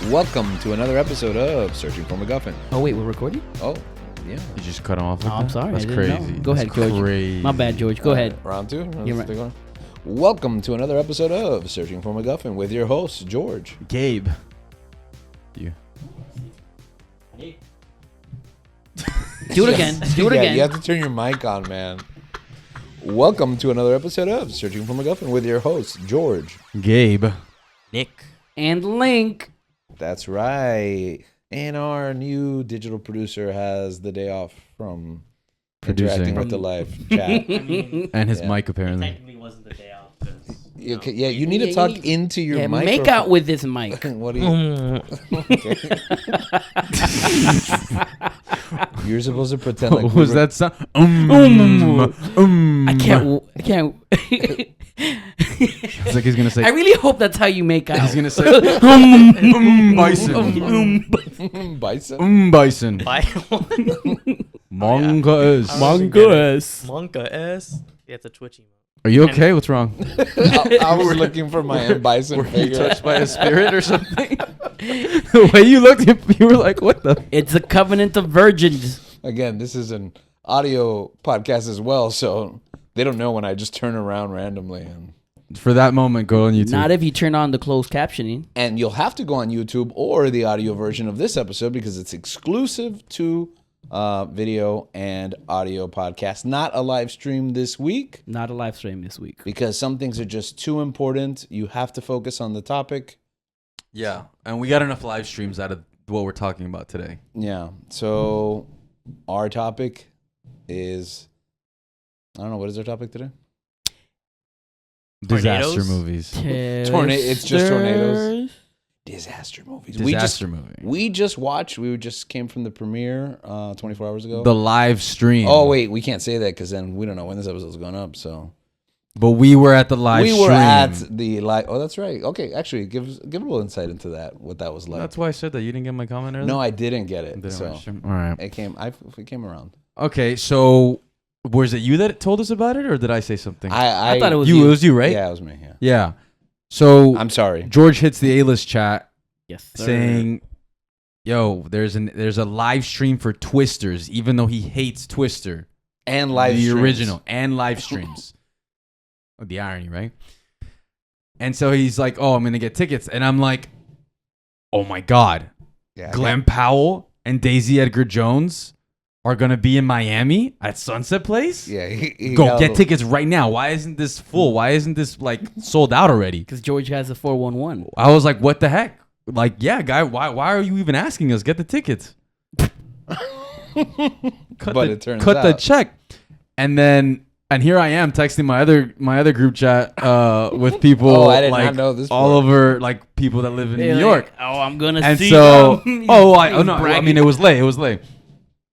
Welcome to another episode of Searching for McGuffin. Oh, wait, we're recording? Oh, yeah. You just cut him off. Oh, I'm sorry. That's I didn't crazy. know. Go ahead, That's George. Crazy. My bad, George. Go ahead. Round two. You're right. Stick on. Welcome to another episode of Searching for McGuffin with your host, George. Gabe. You. Do it again. Do it Yeah, again. you have to turn your mic on, man. Welcome to another episode of Searching for McGuffin with your host, George. Gabe. Nick. And Link. That's right. And our new digital producer has the day off from interacting Producing. with the live chat. And his Yeah. mic, apparently. Technically wasn't the day off. Yeah, you need to Yeah, talk you need- into your Yeah, microphone. make out with this mic. What do you... You're supposed to pretend like What was that sound? I can't. It's like he's going to say. I really hope that's how you make out. He's going to say. Bison. Bison. Bison. Bye. Manga is. Monka S. Yeah, it's a twitchy. Are you okay? What's wrong? I was looking for my M. Bison Were you figure. touched by a spirit or something? The way you looked, you were like, what the? It's a covenant of virgins. Again, this is an audio podcast as well, so they don't know when I just turn around randomly. For that moment, go on YouTube. Not if you turn on the closed captioning. And you'll have to go on YouTube or the audio version of this episode because it's exclusive to video and audio podcast. Not a live stream this week Not a live stream this week. because some things are just too important. You have to focus on the topic. Yeah, and we got enough live streams out of what we're talking about today. Yeah. So our topic is, I don't know, what is our topic today? Disaster Tornadoes? movies. It's just tornadoes. Disaster movies. Disaster movie. We just watched. We just came from the premiere 24 hours ago. The live stream. Oh wait, we can't say that because then we don't know when this episode's going up. So But we were at the live stream. we were at the live. Oh, that's right. Okay, actually, give a little insight into that. What that was like. That's why I said that. You didn't get my comment earlier? No, I didn't get it. Didn't So watch it. All right. it came around. Okay, so was it you that told us about it, or did I say something? I thought it was you. you. It was you, right? Yeah, it was me. Yeah. Yeah. So I'm sorry. George hits the A-list chat Yes, sir. saying, "Yo, there's a live stream for Twisters, even though he hates Twister, And live the streams. original, and live streams." Oh, the irony, right? And so he's like, "Oh, I'm gonna get tickets," and I'm like, "Oh my god, Yeah. Glenn Powell and Daisy Edgar Jones are gonna be in Miami at Sunset Place? Yeah. He Go got a get little- tickets right now. Why isn't this full? Why isn't this like sold out already?" Because George has a 411. I was like, "What the heck? Like, yeah, guy, why are you even asking us? Get the tickets." But it turns cut the out- check, and here I am texting my other group chat with people Oh, I did like not know this all part. over, like people that live in New York. Oh, I'm gonna And see. so, them. no, I Bragging. mean it was late.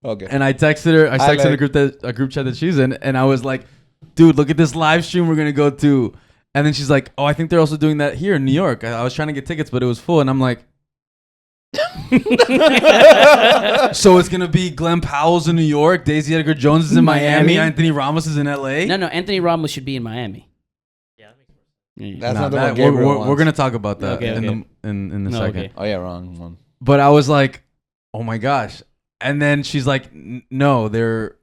Okay. And I texted her. I Hi, texted Lay. a group chat that she's in, and I was like, "Dude, look at this live stream we're gonna go to." And then she's like, "Oh, I think they're also doing that here in New York." I was trying to get tickets, but it was full, and I'm like, "So it's gonna be Glenn Powell's in New York, Daisy Edgar Jones is in Miami, Anthony Ramos is in LA." No, Anthony Ramos should be in Miami. Yeah, that makes sense. That's Nah, not the that- one Gabriel we're wants. gonna talk about that Okay, okay. in a No, second. okay. Oh yeah, wrong one. But I was like, "Oh my gosh!" And then she's like, "No, they're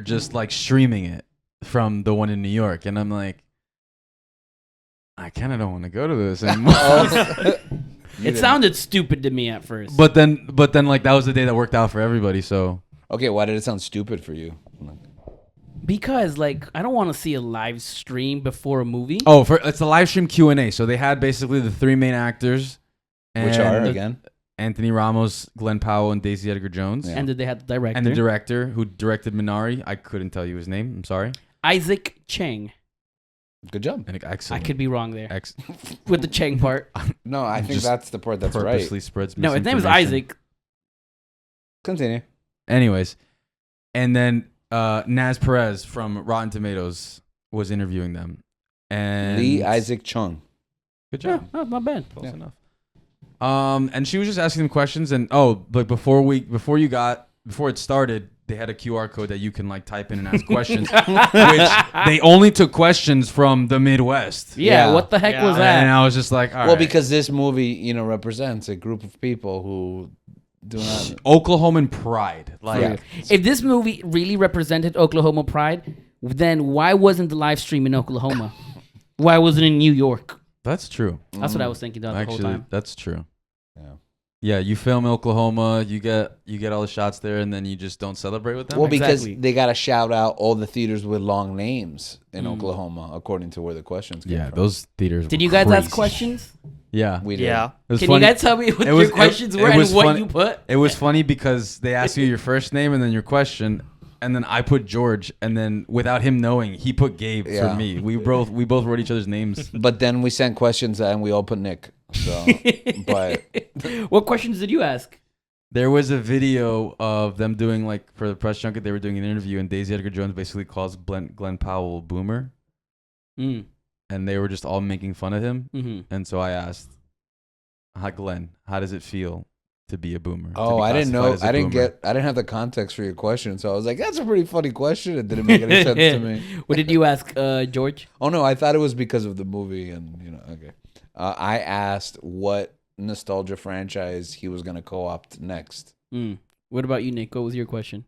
just like streaming it from the one in New York," and I'm like, I kind of don't want to go to this anymore. It sounded stupid to me at first. But then like that was the day that worked out for everybody. So Okay, why did it sound stupid for you? because like I don't want to see a live stream before a movie. it's a live stream Q&A. So they had basically the three main actors, Which and are again? Anthony Ramos, Glenn Powell, and Daisy Edgar Jones, Yeah. And then they had the director, and the director who directed Minari. I couldn't tell you his name. I'm sorry. Isaac Chang. Good job. And excellent. I could be wrong there Ex- with the Chang part. No, I think Just that's the part that's purposely right. spreads. No, his name is misinformation. Isaac. Continue. Anyways, and then Naz Perez from Rotten Tomatoes was interviewing them, and Lee Isaac Chung. Good Yeah, job. oh, not bad. Close Yeah. enough. And she was just asking them questions, and but before it started, they had a QR code that you can like type in and ask questions, which they only took questions from the Midwest. Yeah, Yeah. what the heck Yeah. was And that? I was just like, all Well, right. because this movie, you know, represents a group of people who do not. Oklahoman pride. Like, Yeah. If this movie really represented Oklahoma pride, then why wasn't the live stream in Oklahoma? Why wasn't it in New York? that's true. That's what I was thinking throughout the whole Actually, time. that's true. Yeah. Yeah, you film Oklahoma, you get all the shots there, and then you just don't celebrate with them. Well, because Exactly. they got to shout out all the theaters with long names in Oklahoma, according to where the questions came yeah, from. those theaters. Did were you guys crazy. ask questions? Yeah, We did. Yeah. It was Can funny. you guys tell me what It was- your questions it were and was what funny- you put? It was funny because they asked you your first name and then your question, and then I put George, and then without him knowing, he put Gabe Yeah. for me. We both wrote each other's names. But then we sent questions and we all put Nick. So, but What questions did you ask? There was a video of them doing like for the press junket. They were doing an interview, and Daisy Edgar Jones basically calls Glenn Powell a boomer, Mm. and they were just all making fun of him. Mm-hmm. And so I asked, "Hi, Glenn, how does it feel to be a boomer?" to oh, be I didn't know. classified as a I didn't boomer?" I didn't have the context for your question, so I was like, "That's a pretty funny question." It didn't make any sense to me. What did you ask, George? Oh no, I thought it was because of the movie, and you know, okay. I asked what nostalgia franchise he was gonna co-opt next. Mm. What about you, Nick? What was your question?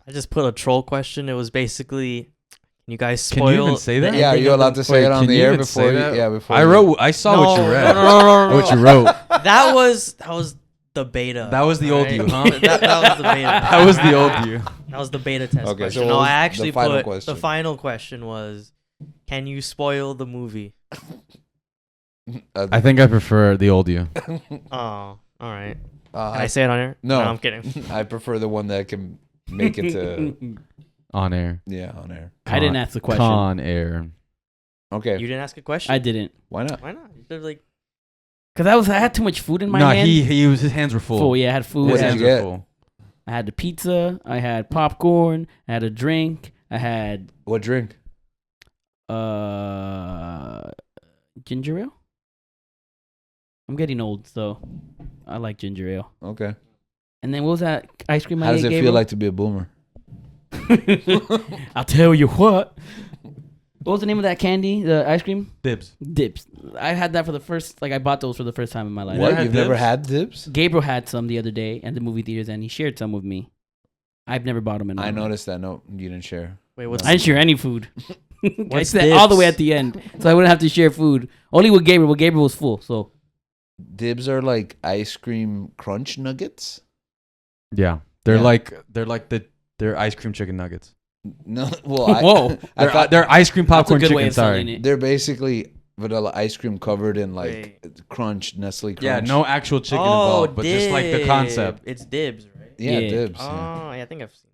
I just put a troll question. It was basically, can you guys Can spoil? you even say that? the Yeah, are ending you of the- allowed to say Wait, it on can the you air even before? say You, that? yeah, before. I saw what you No, read. no. What you wrote. That was the beta. That was the old alright? you, huh? that was the beta. That was the old you. That was the beta test Okay, so question. what No, was I the actually final put question? the final question was, can you spoil the movie? I think I prefer the old you. Oh, all right. Can I I say it on here? No. I'm kidding. I prefer the one that can make it to On air. on air. I didn't ask the question. Con air. Okay, You didn't ask a question. I didn't. why not? Why not? They're like, Because I had too much food in my No, hand. his hands were full. Full, yeah, I had food. What His did hands you were get? full. I had the pizza. I had popcorn. I had a drink. I had What drink? ginger ale. I'm getting old, so I like ginger ale. Okay. And then what was that ice cream I How does ate, it feel like to be a boomer? I'll tell you what. What was the name of that candy? The ice cream? Dibs. Dips. I had that for the first, I bought those for the first time in my life. What? had You've never dibs? had dibs? Gabriel had some the other day at the movie theaters, and he shared some with me. I've never bought them in. I noticed that. No, you didn't share. wait, what's I didn't share any food. I What's said all the way dips? at the end, so I wouldn't have to share food. Only with Gabriel. But Gabriel was full, so Dibs are like ice cream crunch nuggets. Yeah. They're Yeah. like they're ice cream chicken nuggets. No, well, Whoa. I They're, thought they're ice cream that's a popcorn good way chicken. of selling Sorry. it. they're basically vanilla ice cream covered in like crunch, Nestle crunch. Yeah, no actual chicken oh, involved, but just like the dib. concept. It's dibs, right? Yeah, Yeah. dibs. Oh, yeah. yeah, I think I've seen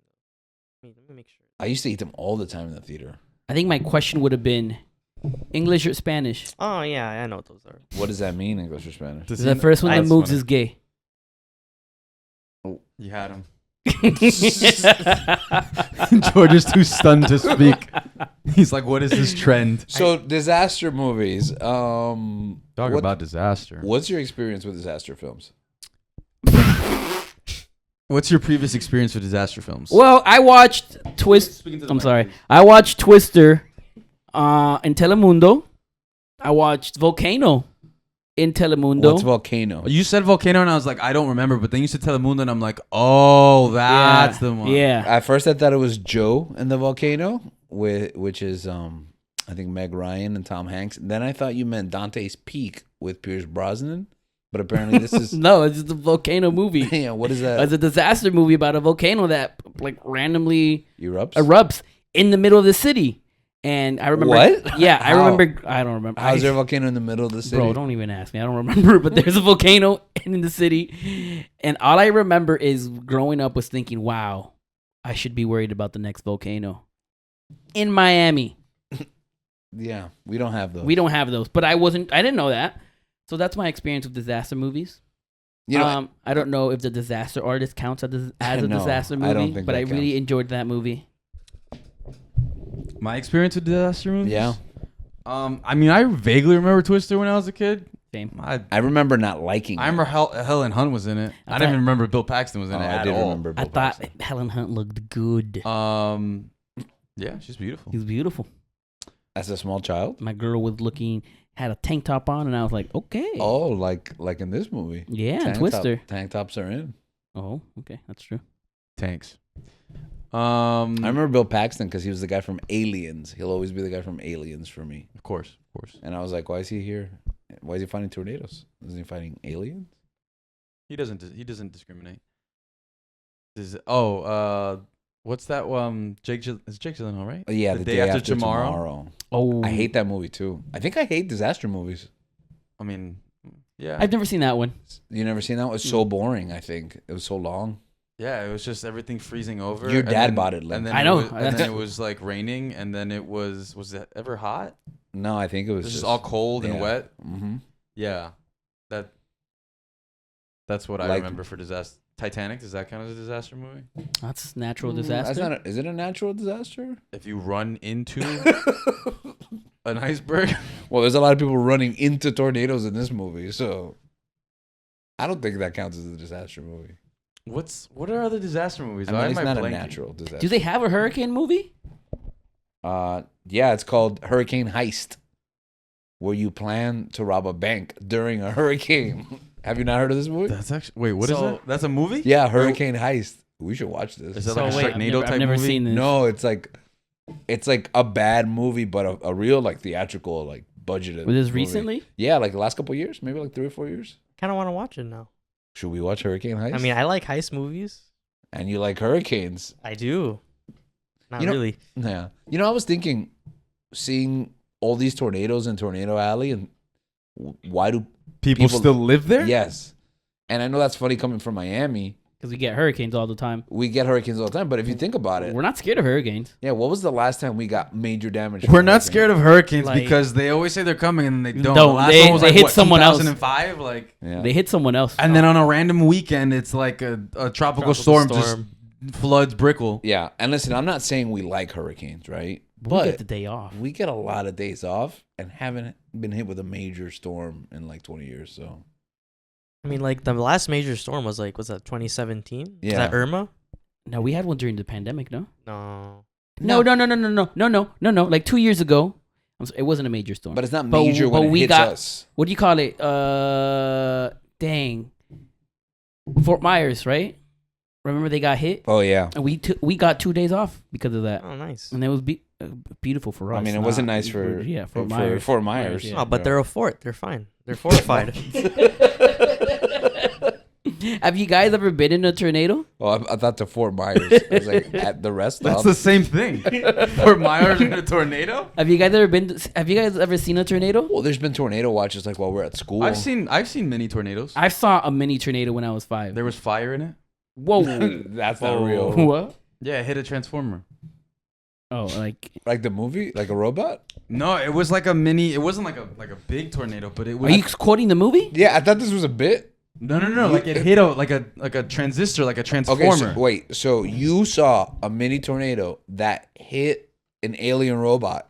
them. Let me make sure. I used to eat them all the time in the theater. I think my question would have been English or Spanish. Oh, yeah, I know what those are. What does that mean, English or Spanish? Does The he- first one that That's moves funny. is gay. You had him. George is too stunned to speak. He's like, "What is this trend?" So disaster movies. Talk about disaster. What's your experience with disaster films? What's your previous experience with disaster films? Well, I watched I'm sorry. I watched Twister in Telemundo. I watched Volcano in Telemundo. What's Volcano? You said Volcano, and I was like, I don't remember. But then you said Telemundo, and I'm like, oh, that's the one. Yeah. At first, I thought it was Joe and the Volcano, which is I think Meg Ryan and Tom Hanks. Then I thought you meant Dante's Peak with Pierce Brosnan, but apparently this is No, it's just a volcano movie. yeah. What is that? It's a disaster movie about a volcano that like randomly Erupts. erupts in the middle of the city. And I remember What? Yeah, I How? remember I don't remember. How's there a volcano in the middle of the city? Bro, don't even ask me. I don't remember, but there's a volcano in the city. And all I remember is growing up was thinking, wow, I should be worried about the next volcano. In Miami. Yeah, we don't have those. We don't have those. But I didn't know that. So that's my experience with disaster movies. You know, I don't know if the Disaster Artist counts as a No, disaster movie, I don't think but that I really counts. enjoyed that movie. My experience with disaster movies? Yeah. I mean, I vaguely remember Twister when I was a kid. Same. I remember not liking. I remember Helen Hunt was in it. I I didn't thought- even remember Bill Paxton was in Oh, it I at did all. remember. I Bill thought Paxton. Helen Hunt looked good. Yeah, she's beautiful. He was beautiful. As a small child. My girl was had a tank top on, and I was like, okay. Oh, like in this movie. Yeah, Tank Twister. Tank tops are in. Oh, okay, that's true. Tanks. I remember Bill Paxton because he was the guy from Aliens. He'll always be the guy from Aliens for me. Of course. And I was like, why is he here? Why is he fighting tornadoes? Isn't he fighting aliens? He doesn't discriminate. What's that? It's Jake Gyllenhaal, right? Yeah, The Day After Tomorrow. Oh, I hate that movie too. I think I hate disaster movies. I mean, yeah. I've never seen that one. You never seen that? It was so boring. I think it was so long. Yeah, it was just everything freezing over. Your and dad then- bought it, Lynn. And then I it know. was- and then it was like raining, and then it was it ever hot? No, I think it It was was just all cold and yeah. wet. Mm-hmm. Yeah, that's what I Like- remember for disaster. Titanic, does that count as a disaster movie? That's natural That's disaster. not. Is it a natural disaster? If you run into an iceberg, Well, there's a lot of people running into tornadoes in this movie, so I don't think that counts as a disaster movie. what are other disaster movies? I mean, Why it's am I not a blanking? natural disaster. Do they have a hurricane movie? Yeah, it's called Hurricane Heist, where you plan to rob a bank during a hurricane. Have you not heard of this movie? That's actually what is So- that? That's a movie? Yeah, Hurricane Heist. We should watch this. Is that So like a wait, Sharknado type I've never movie? seen this. No, it's like a bad movie, but a real like theatrical like budgeted. Was this movie. recently? Yeah, like the last couple of years, maybe like 3 or 4 years. Kind of want to watch it now. Should we watch Hurricane Heist? I mean, I like heist movies. and you like hurricanes. I do. Not You know- really. Yeah. You know, I was thinking, seeing all these tornadoes in Tornado Alley, and why do People still live there? Yes. And I know that's funny coming from Miami. Because we get hurricanes all the time. We get hurricanes all the time, but if you think about it, We're not scared of hurricanes. yeah, what was the last time we got major damage? We're not scared of hurricanes Like- because they always say they're coming and then they don't. Don't. The last They- one was they like, hit what, someone else. 2005? Like, Yeah. They hit someone else. and then on a random weekend, it's like a tropical storm just floods Brickell. Yeah, and listen, I'm not saying we like hurricanes, right? we But get the day off. we get a lot of days off and haven't been hit with a major storm in like 20 years. So I mean, like the last major storm was that 2017? Yeah. Is that Irma? No, we had one during the pandemic, no? No. No. Like 2 years ago. It wasn't a major storm. but it's not But- major but when it we hits got- us. What do you call it? Dang. Fort Myers, right? Remember they got hit? Oh yeah. And we got 2 days off because of that. Oh, nice. And it was beautiful for us. I mean, it wasn't Not- nice for Fort Myers. Fort Myers. Yeah. Oh, but they're a fort. They're fine. They're fortified. Have you guys ever been in a tornado? Oh, I thought to Fort Myers. I was like at the rest That's stop. the same thing. Fort Myers in a tornado? Have you guys ever seen a tornado? Well, there's been tornado watches like while we're at school. I've seen mini tornadoes. I saw a mini tornado when I was 5. There was fire in it. Whoa. That's not real. What? Yeah, it hit a transformer. Oh, like Like the movie, like a robot. No, it was like a mini. It wasn't like a big tornado, but it was. are you quoting the movie? Yeah, I thought this was a bit. No. Like it hit like a transistor, like a transformer. Okay, so, wait. So you saw a mini tornado that hit an alien robot.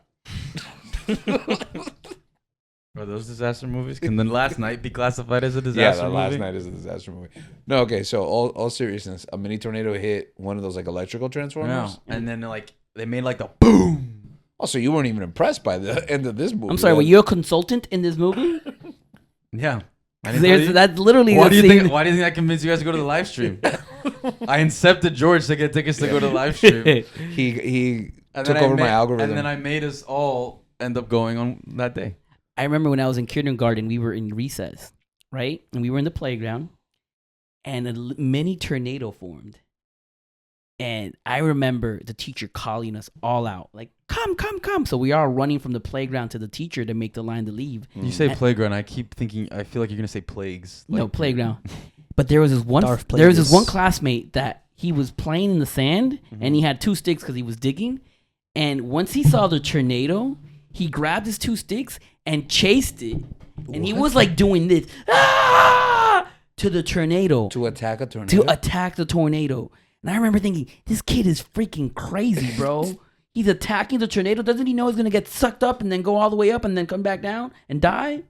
Are those disaster movies? Can the last night be classified as a Yeah, disaster that movie? last night is a disaster movie. No, okay. So all seriousness, a mini tornado hit one of those like electrical Yeah. transformers. And then like they made like the boom. Also, you weren't even impressed by the end of this movie. I'm sorry, were you a consultant in this movie? Yeah. I didn't tell you? That's literally Why the do you scene. think? Why do you think I convinced you guys to go to the live stream? I incepted George to get tickets to go to the live stream. He And took then I over my made- algorithm. And then I made us all end up going on that day. I remember when I was in kindergarten, we were in recess, right? And we were in the playground, and a mini tornado formed. And I remember the teacher calling us all out, like, come. So we are running from the playground to the teacher to make the line to leave. You say And- playground, I keep thinking. I feel like you're gonna say plagues. No, playground. But there was this one Darth there was this Plagueis. one classmate that he was playing in the sand and he had 2 sticks because he was digging. And once he saw the tornado, he grabbed his 2 sticks and chased it. And he was like doing this to the tornado to attack a tornado. to attack the tornado. And I remember thinking, this kid is freaking crazy, bro. He's attacking the tornado. Doesn't he know he's gonna get sucked up and then go all the way up and then come back down and die?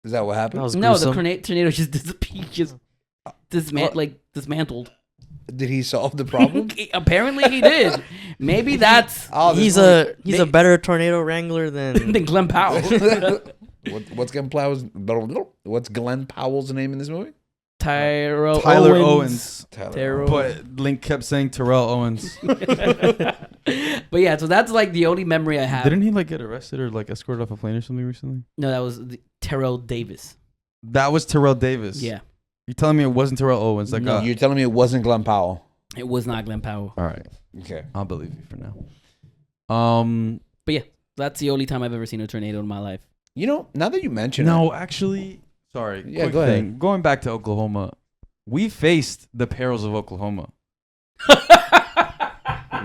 Is that what happened? That was No, the gruesome. tornado just disappeared, just dismantled. Did he solve the problem? Apparently he did. Maybe that's Oh, He's a better tornado wrangler than than Glenn Powell. What's Glenn Powell's name in this movie? Tyler Owens. Tyrell. But Link kept saying Terrell Owens. But yeah, so that's like the only memory I have. Didn't he like get arrested or like escorted off a plane or something recently? No, that was Terrell Davis. That was Terrell Davis. Yeah, You're telling me it wasn't Terrell Owens? Like, No. You're telling me it wasn't Glenn Powell? it was not Glenn Powell. all right, Okay. I'll believe you for now. But yeah, that's the only time I've ever seen a tornado in my life. You know, now that you mention it, No, actually, sorry. Yeah, quick go ahead. thing. Going back to Oklahoma, we faced the perils of Oklahoma.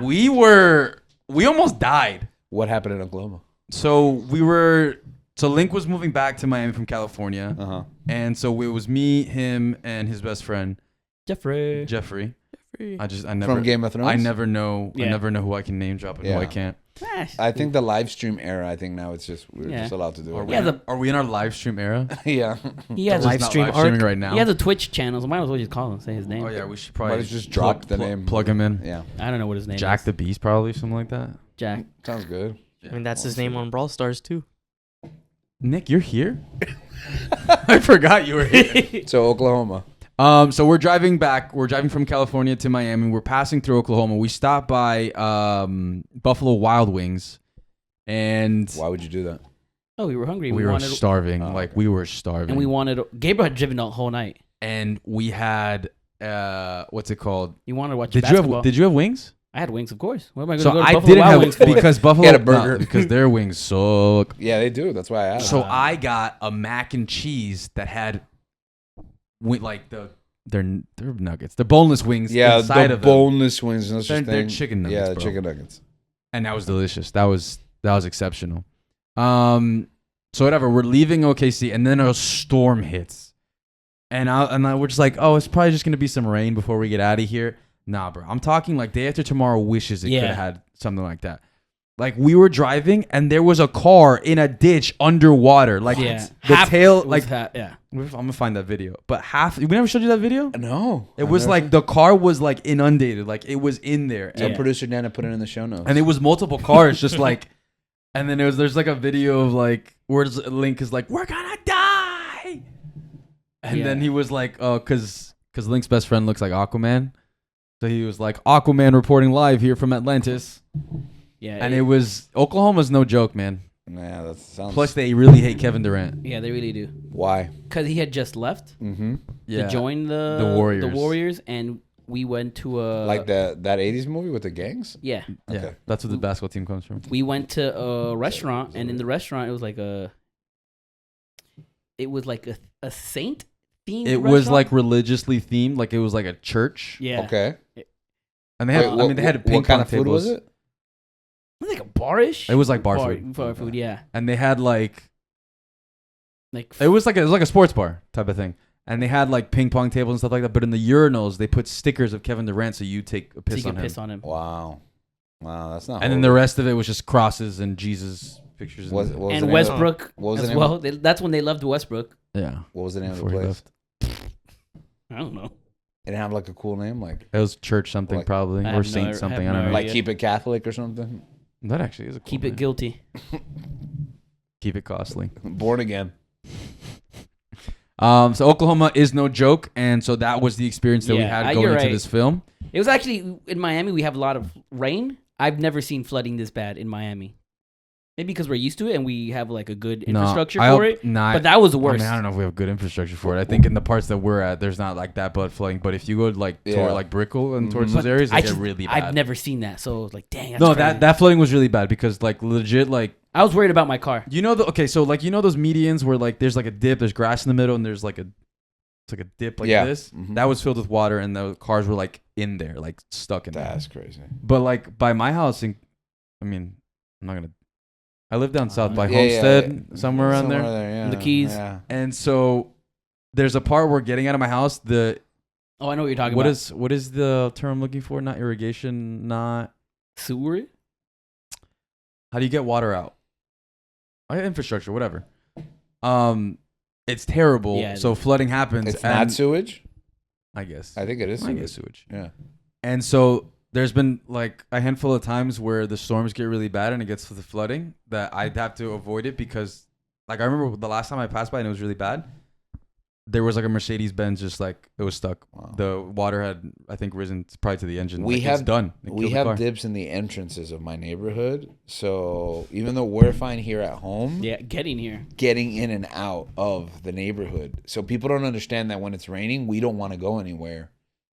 we almost died. what happened in Oklahoma? So Link was moving back to Miami from California. Uh-huh. And so it was me, him, and his best friend, Jeffrey. Jeffrey. I never From Game of Thrones? I never know Yeah. who I can name drop and who Yeah. I can't. I think the live stream era, I think now it's just, we're Yeah. just allowed to do Are it. we, Yeah, are we in our live stream era? Yeah. He has Just Live not stream live streaming arc? right now. He has a Twitch channel, so might as well just call him, say his name. Oh yeah, we should probably Might as just drop the name. Plug him in. Yeah. I don't know what his name Jack is. the Beast, probably something like that. Jack. Sounds good. I mean, that's his name on Brawl Stars too. Nick, you're here. I forgot you were here. So Oklahoma. So we're driving back. We're driving from California to Miami. We're passing through Oklahoma. We stopped by Buffalo Wild Wings, and Why would you do that? Oh, we were hungry. we were wanted, starving. Oh, Like okay. we were starving. and we wanted. Gabriel had driven the whole night. And we had what's it called? He wanted to watch Did basketball. you have wings? I had wings, of course. What am I going So to go to I Buffalo didn't Wild have Wings for? because Buffalo Get a burger. because their wings suck. Yeah, they do. That's why I asked. So I got a mac and cheese that had like they're nuggets, the boneless wings yeah, inside the of them, boneless wings. No such they're thing. chicken nuggets, Yeah, bro. chicken nuggets. and that was delicious. That was exceptional. So whatever, we're leaving OKC, and then a storm hits, and we're just like, oh, it's probably just gonna be some rain before we get out of here. Nah, bro, I'm talking like day after tomorrow wishes it Yeah. could have had something like that. Like we were driving, and there was a car in a ditch underwater. Like Yeah. the Half- tail, it was like yeah. I'm gonna find that video. But we never showed you that video. No. It was like the car was like inundated, like it was in there, So Yeah. producer Nana put it in the show notes. and it was multiple cars, just like. And then there's like a video of like where Link is like, we're gonna die, and Yeah. then he was like, oh, cause Link's best friend looks like Aquaman, so he was like, Aquaman reporting live here from Atlantis, Yeah. and it was Oklahoma's no joke, man. Nah, that sounds. Plus they really hate Kevin Durant. Yeah, they really do. Why? Because he had just left Mm-hmm. to join the Warriors. Warriors, and we went to a Like that 80s movie with the gangs? Yeah, Yeah, Okay. that's where the basketball team comes from. we went to a restaurant, and in the restaurant, it was like a saint themed. It was like religiously themed, like it was like a church, yeah, Okay. and they had, Wait, they had ping what kind pong of food tables. was it? It was like a barish. It was like bar food. Bar food, yeah. And they had like Like it was like a sports bar type of thing. And they had like ping pong tables and stuff like that. But in the urinals, they put stickers of Kevin Durant, so you take a so piss you on could him. piss on him. Wow. Wow, that's not. And then the rest of it was just crosses and Jesus pictures. Was- and what was And the name of- Westbrook what was the as name well. That's when they loved Westbrook. yeah. What was the name Before of the he place? left. I don't know. It didn't have like a cool name, like It was church something Like- probably I or have Saint no- something. have I don't no know. idea. like Keep It Catholic or something. That actually is a cool Keep it name. guilty. Keep it costly. Born Again. So Oklahoma is no joke, and so that was the experience that we Yeah, had you're going into right. this film. It was actually in Miami. We have a lot of rain. I've never seen flooding this bad in Miami. Maybe because we're used to it and we have like a good infrastructure for it. But that was the worst. I don't know if we have good infrastructure for it. I think in the parts that we're at, there's not like that bad flooding. But if you go like Yeah. toward like Brickell and towards Mhm. those areas, I it get just- really bad. I've never seen that, so I was like, dang. That's No, crazy. that flooding was really bad because like legit like I was worried about my car. you know so like you know those medians where like there's like a dip, there's grass in the middle, and there's like it's like a dip like Yeah. this. Mhm. That was filled with water, and the cars were like in there, like stuck in there. That's crazy. But like by my house, I'm not gonna. I live down south by Yeah, yeah, Homestead, yeah. somewhere around there. yeah, In the Keys. Yeah. And so there's a part where getting out of my house, Oh, I know what you're talking about. what is the term I'm looking for? Not irrigation, not Sewer? how do you get water out? Infrastructure, whatever. it's terrible. Yeah, So flooding happens. It's not sewage. I guess. I think it is I sewage. guess sewage. Yeah. And so there's been like a handful of times where the storms get really bad and it gets to the flooding that I'd have to avoid it because, like, I remember the last time I passed by and it was really bad. There was like a Mercedes-Benz just like it was stuck. Wow. The water had, I think, risen probably to the engine. We Like, have it's done. It We killed the have car. dips in the entrances of my neighborhood. So even though we're fine here at home, Yeah, getting here. getting in and out of the neighborhood. So people don't understand that when it's raining, we don't want to go anywhere.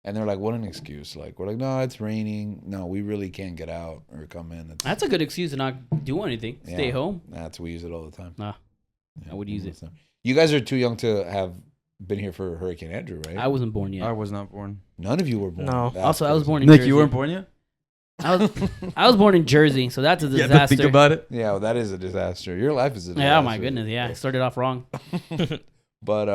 And they're like, what an excuse. Like, we're like, no, it's raining. No, we really can't get out or come in. That's a good excuse to not do anything. Stay Yeah. home. We use it all the time. Nah, Yeah, I would use it. You guys are too young to have been here for Hurricane Andrew, right? I wasn't born yet. I was not born. None of you were born. No. That's Also, I was crazy. born in Nick, Jersey. you weren't born yet? I was born in Jersey, so that's a You disaster. had to think about it. Yeah, well, that is a disaster. Your life is a disaster. Yeah, oh my goodness. Yeah, I started off wrong. But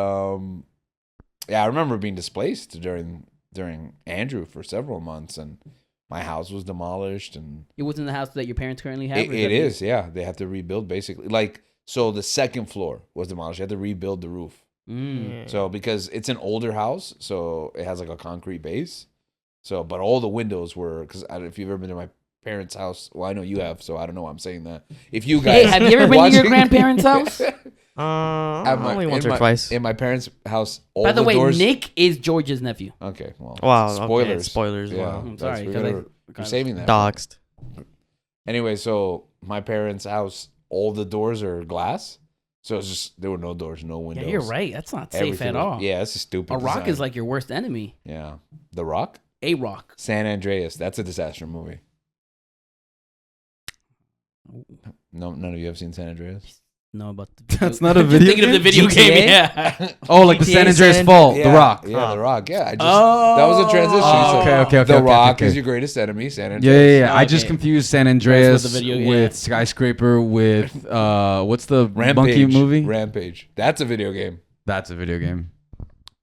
yeah, I remember being displaced during Andrew for several months, and my house was demolished, and It wasn't the house that your parents currently have? it is. Yeah, they have to rebuild basically. Like, so the second floor was demolished. You had to rebuild the roof. Mm. So because it's an older house, so it has like a concrete base. So, but all the windows were because if you've ever been to my parents' house, well, I know you have, so I don't know why I'm saying that. If you guys, Hey, have you ever been to your watching- grandparents' house? Only once or twice. in my parents' house. All By the way, doors, Nick is George's nephew. Okay, well, Wow. Okay, spoilers. spoilers. Yeah, Wow. I'm sorry, we're 'cause we're saving that. Doxed. Anyway, so my parents' house, all the doors are glass. So it's just there were no doors, no windows. Yeah, you're right. That's not safe Everything at was- all. Yeah, it's a stupid. A rock design. is like your worst enemy. Yeah, The Rock, A rock. San Andreas. That's a disaster movie. No, none of you have seen San Andreas. No, about the That's not a Just video thinking of the game? video game. GTA? Yeah. Oh, like the GTA San Andreas San- Fault, Yeah, The Rock. Yeah, Oh. The Rock. Yeah, I just Oh. that was a transition. Oh, So okay, okay, The okay, Rock okay. is your greatest enemy, San Yeah, Andreas. yeah, yeah. I just Okay. confused San That's Andreas what the video- with yeah. Skyscraper with what's the Rampage monkey movie? Rampage. That's a video game. That's a video game.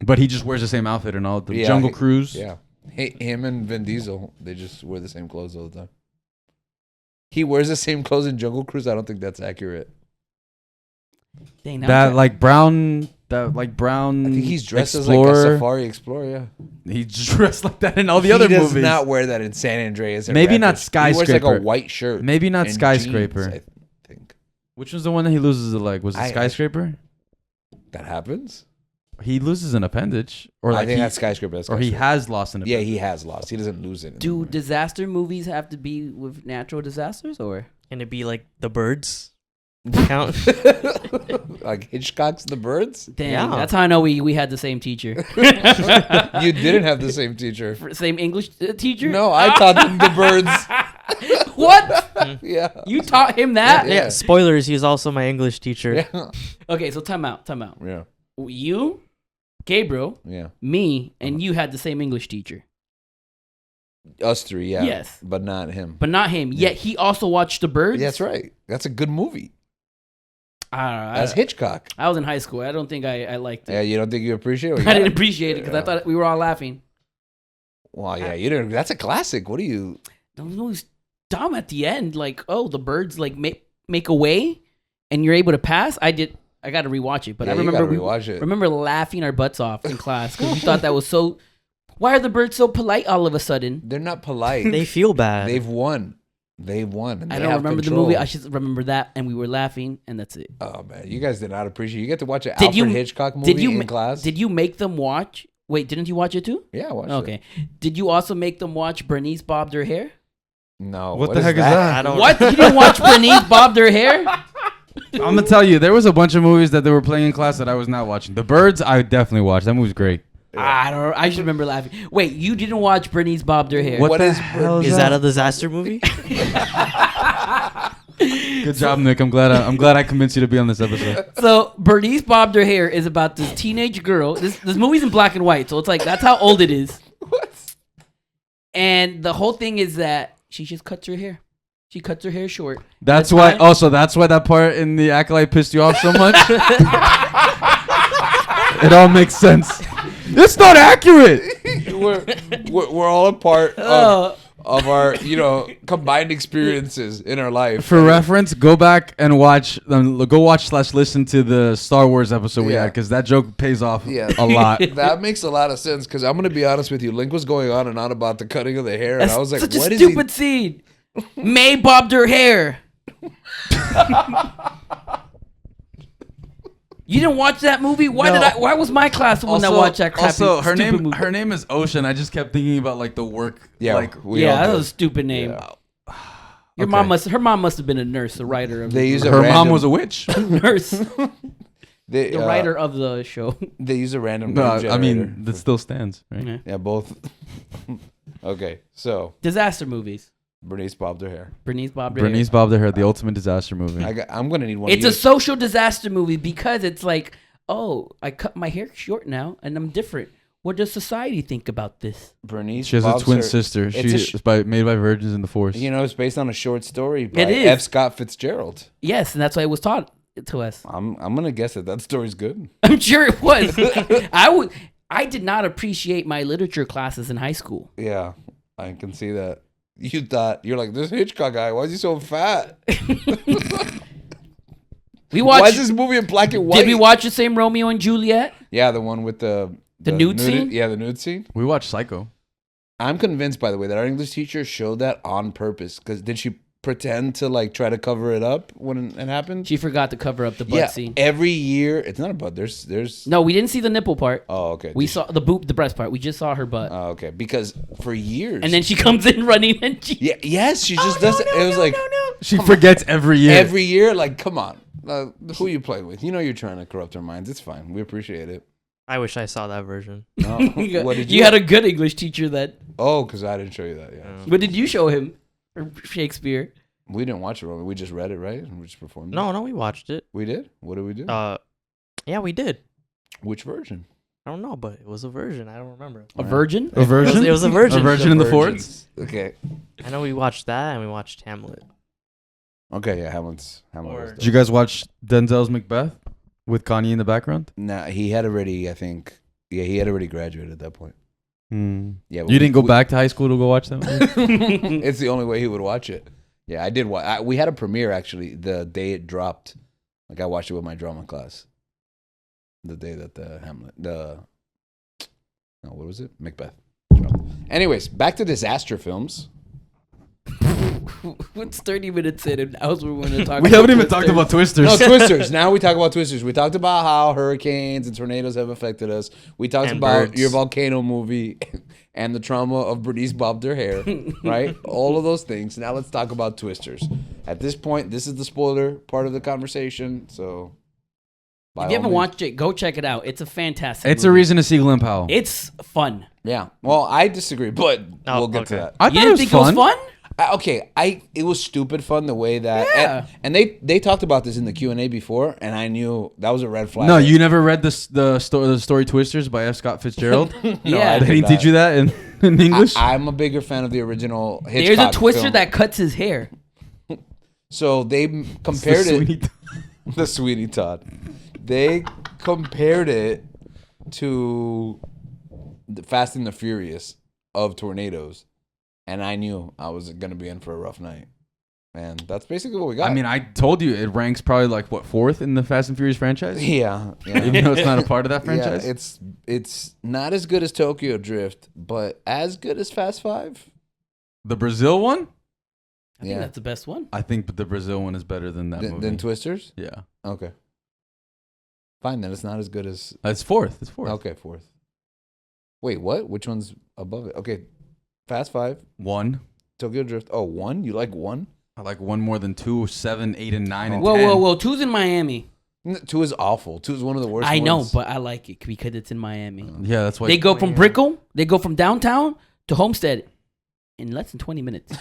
But he just wears the same outfit and all. The Yeah, Jungle he- Cruise. Yeah, him and Vin Diesel. They just wear the same clothes all the time. He wears the same clothes in Jungle Cruise. I don't think that's accurate. Dang, now That I'm like brown. I think he's dressed Explorer. as like a safari explorer. Yeah, He's dressed like that in all the he other does movies. not wear that in San Andreas. or Maybe not Rampage. He wears like Skyscraper. a white shirt. Maybe not and Skyscraper. jeans, I think Which was the one that he loses a leg? Was it I- Skyscraper? that happens. He loses an appendage, or I like think he, that's Skyscraper. That's or he Skyscraper. has lost an Yeah, appendage. he has lost. He doesn't lose it. in the Do movie. disaster movies have to be with natural disasters or? Can it be like The Birds? Count? like Hitchcock's The Birds? Dang, Yeah. that's how I know we had the same teacher. You didn't have the same teacher. Same English teacher? No, I taught them The Birds. What? Yeah. You taught him that? Yeah. Spoilers, he's also my English teacher. Yeah. Okay, so time out. Yeah. You, Gabriel, Yeah. me, and you had the same English teacher, Us three, yeah. Yes. But not him. but not him. Yet he also watched The Birds. Yeah, that's right. That's a good movie. I don't know. That's Hitchcock. I was in high school. I don't think I liked it. Yeah, you don't think you appreciate it? I didn't appreciate it because I Yeah. thought we were all laughing. Well, yeah, you didn't. That's a classic. What do you? Those movies dumb at the end. Like, oh, the birds like make a way, and you're able to pass. I got to rewatch it, but Yeah, I you remember gotta rewatch it. remember laughing our butts off in class because we thought that was so. Why are the birds so polite all of a sudden? They're not polite. They feel bad. They've won. They've won. And I they don't have remember control. the movie. I just remember that, and we were laughing, and that's it. Oh man, you guys did not appreciate. You get to watch an Did Alfred you- Hitchcock movie Did you in ma- class. Did you make them watch? Wait, didn't you watch it too? Yeah, I watched it. Okay. Did you also make them watch Bernice bobbed her hair? No. What the heck is I that? don't. What? You didn't watch Bernice bobbed her hair? I'm gonna tell you, there was a bunch of movies that they were playing in class that I was not watching. The Birds, I definitely watched. That movie's great. I don't know. I just remember laughing. Wait, you didn't watch Bernice bobbed her hair? What the is hell Is that a disaster movie? Good job, Nick. I'm glad I convinced you to be on this episode. So Bernice bobbed her hair is about this teenage girl. This movie's in black and white, so it's like that's how old it is. What? And the whole thing is that she just cuts her hair. She cuts her hair short. That's The why. time- Also, that's why that part in the Acolyte pissed you off so much. It all makes sense. It's not accurate. we're all a part Oh. of our, combined experiences in our life. For reference, go back and watch / listen to the Star Wars episode we had, because that joke pays off a lot. That makes a lot of sense, because I'm going to be honest with you. Link was going on and on about the cutting of the hair, and That's I was like, such what a is he? stupid scene. May bobbed her hair. You didn't watch that movie? Why was my class the one that watched that crap? Also, her movie? name is Ocean. I just kept thinking about like the work. Yeah, like that was a stupid name. Yeah. Her mom must have been a nurse, the writer of They use her mom was a witch. nurse, the writer of the show. They use a random. No, name I mean generator. that still stands, right? Yeah, both. Okay, so Disaster movies. Bernice bobbed her hair. Bernice bobbed her hair. Bernice bobbed her hair, the ultimate disaster movie. I'm gonna need one. It's of a social disaster movie because it's like, oh, I cut my hair short now and I'm different. What does society think about this? Bernice. She has a bobs twin her- sister. It's She's made by Virgins in the Force. It's based on a short story by It is. F. Scott Fitzgerald. Yes, and that's why it was taught to us. I'm gonna guess that story's good. I'm sure it was. I did not appreciate my literature classes in high school. Yeah, I can see that. You're like, this Hitchcock guy, why is he so fat? We Why watched. is this movie in black and white? Did we watch the same Romeo and Juliet? Yeah, the one with the nude scene? Yeah, the nude scene. We watched Psycho. I'm convinced, by the way, that our English teacher showed that on purpose. Because did she pretend to like try to cover it up when it happened? She forgot to cover up the butt scene. Every year, it's not a butt. There's. No, we didn't see the nipple part. Oh, okay. We saw the breast part. We just saw her butt. Oh, okay. Because for years. And then she comes in running and she. Yeah. Yes, she just does it. It was like She forgets every year. every year. Like, come on, who you playing with? You're trying to corrupt our minds. It's fine. We appreciate it. I wish I saw that version. What did You had a good English teacher that. Oh, because I didn't show you that. Yeah. What did you show him? Shakespeare. We didn't watch it, Roman. We just read it, right? And we just performed it. No, we watched it. We did? What did we do? Yeah, we did. Which version? I don't know, but it was a version. I don't remember. A virgin? A virgin? It was a virgin. A virgin in the Virgins. forts? Okay. I know we watched that and we watched Hamlet. Okay, yeah, Hamlet's Did you guys watch Denzel's Macbeth with Kanye in the background? Nah, he had already, I think, he had already graduated at that point. Yeah, You didn't go back to high school to go watch that movie? It's the only way he would watch it. Yeah, I did. We had a premiere actually the day it dropped. Like I watched it with my drama class. The day that what was it? Macbeth dropped. Anyways, back to disaster films. What's 30 minutes in and now we're going to talk We haven't even talked about Twisters. No, Twisters. Now we talk about Twisters. We talked about how hurricanes and tornadoes have affected us. We talked And about birds. your volcano movie and the trauma of Bernice bobbed her hair, right? All of those things. Now let's talk about Twisters. At this point, this is the spoiler part of the conversation. So, If you haven't watched it, go check it out. It's a fantastic It's movie. a reason to see Glenn Powell. It's fun. Yeah. Well, I disagree, but we'll get to that. I You thought didn't think it was fun? It was stupid fun the way that Yeah. and they talked about this in the Q&A before, and I knew that was a red flag. No, you never read the story Twisters by F. Scott Fitzgerald? Yeah. Did he teach you that in English? I'm a bigger fan of the original Hitchcock There's a twister film. that cuts his hair. So they compared Sweeney it the Sweeney Todd. They compared it to the Fast and the Furious of tornadoes, and I knew I was gonna be in for a rough night. And that's basically what we got. I mean, I told you it ranks probably like fourth in the Fast and Furious franchise, yeah. even though it's not a part of that franchise. Yeah, it's not as good as Tokyo Drift, but as good as Fast Five. The Brazil one, I think that's the best one. I think the Brazil one is better than that movie. Than Twisters. Yeah, Okay. Fine, then it's not as good as. it's fourth. It's fourth. Okay, fourth. Wait, what? Which one's above it? Okay, Fast Five, One. Tokyo Drift. Oh, one? You like one? I like one more than 2, 7, 8, and 9, and Whoa, 10. whoa, whoa. Two's in Miami. Two is awful. Two is one of the worst. I know, ones. but I like it because it's in Miami. Yeah, that's why They go from Brickell, they go from downtown to Homestead in less than 20 minutes.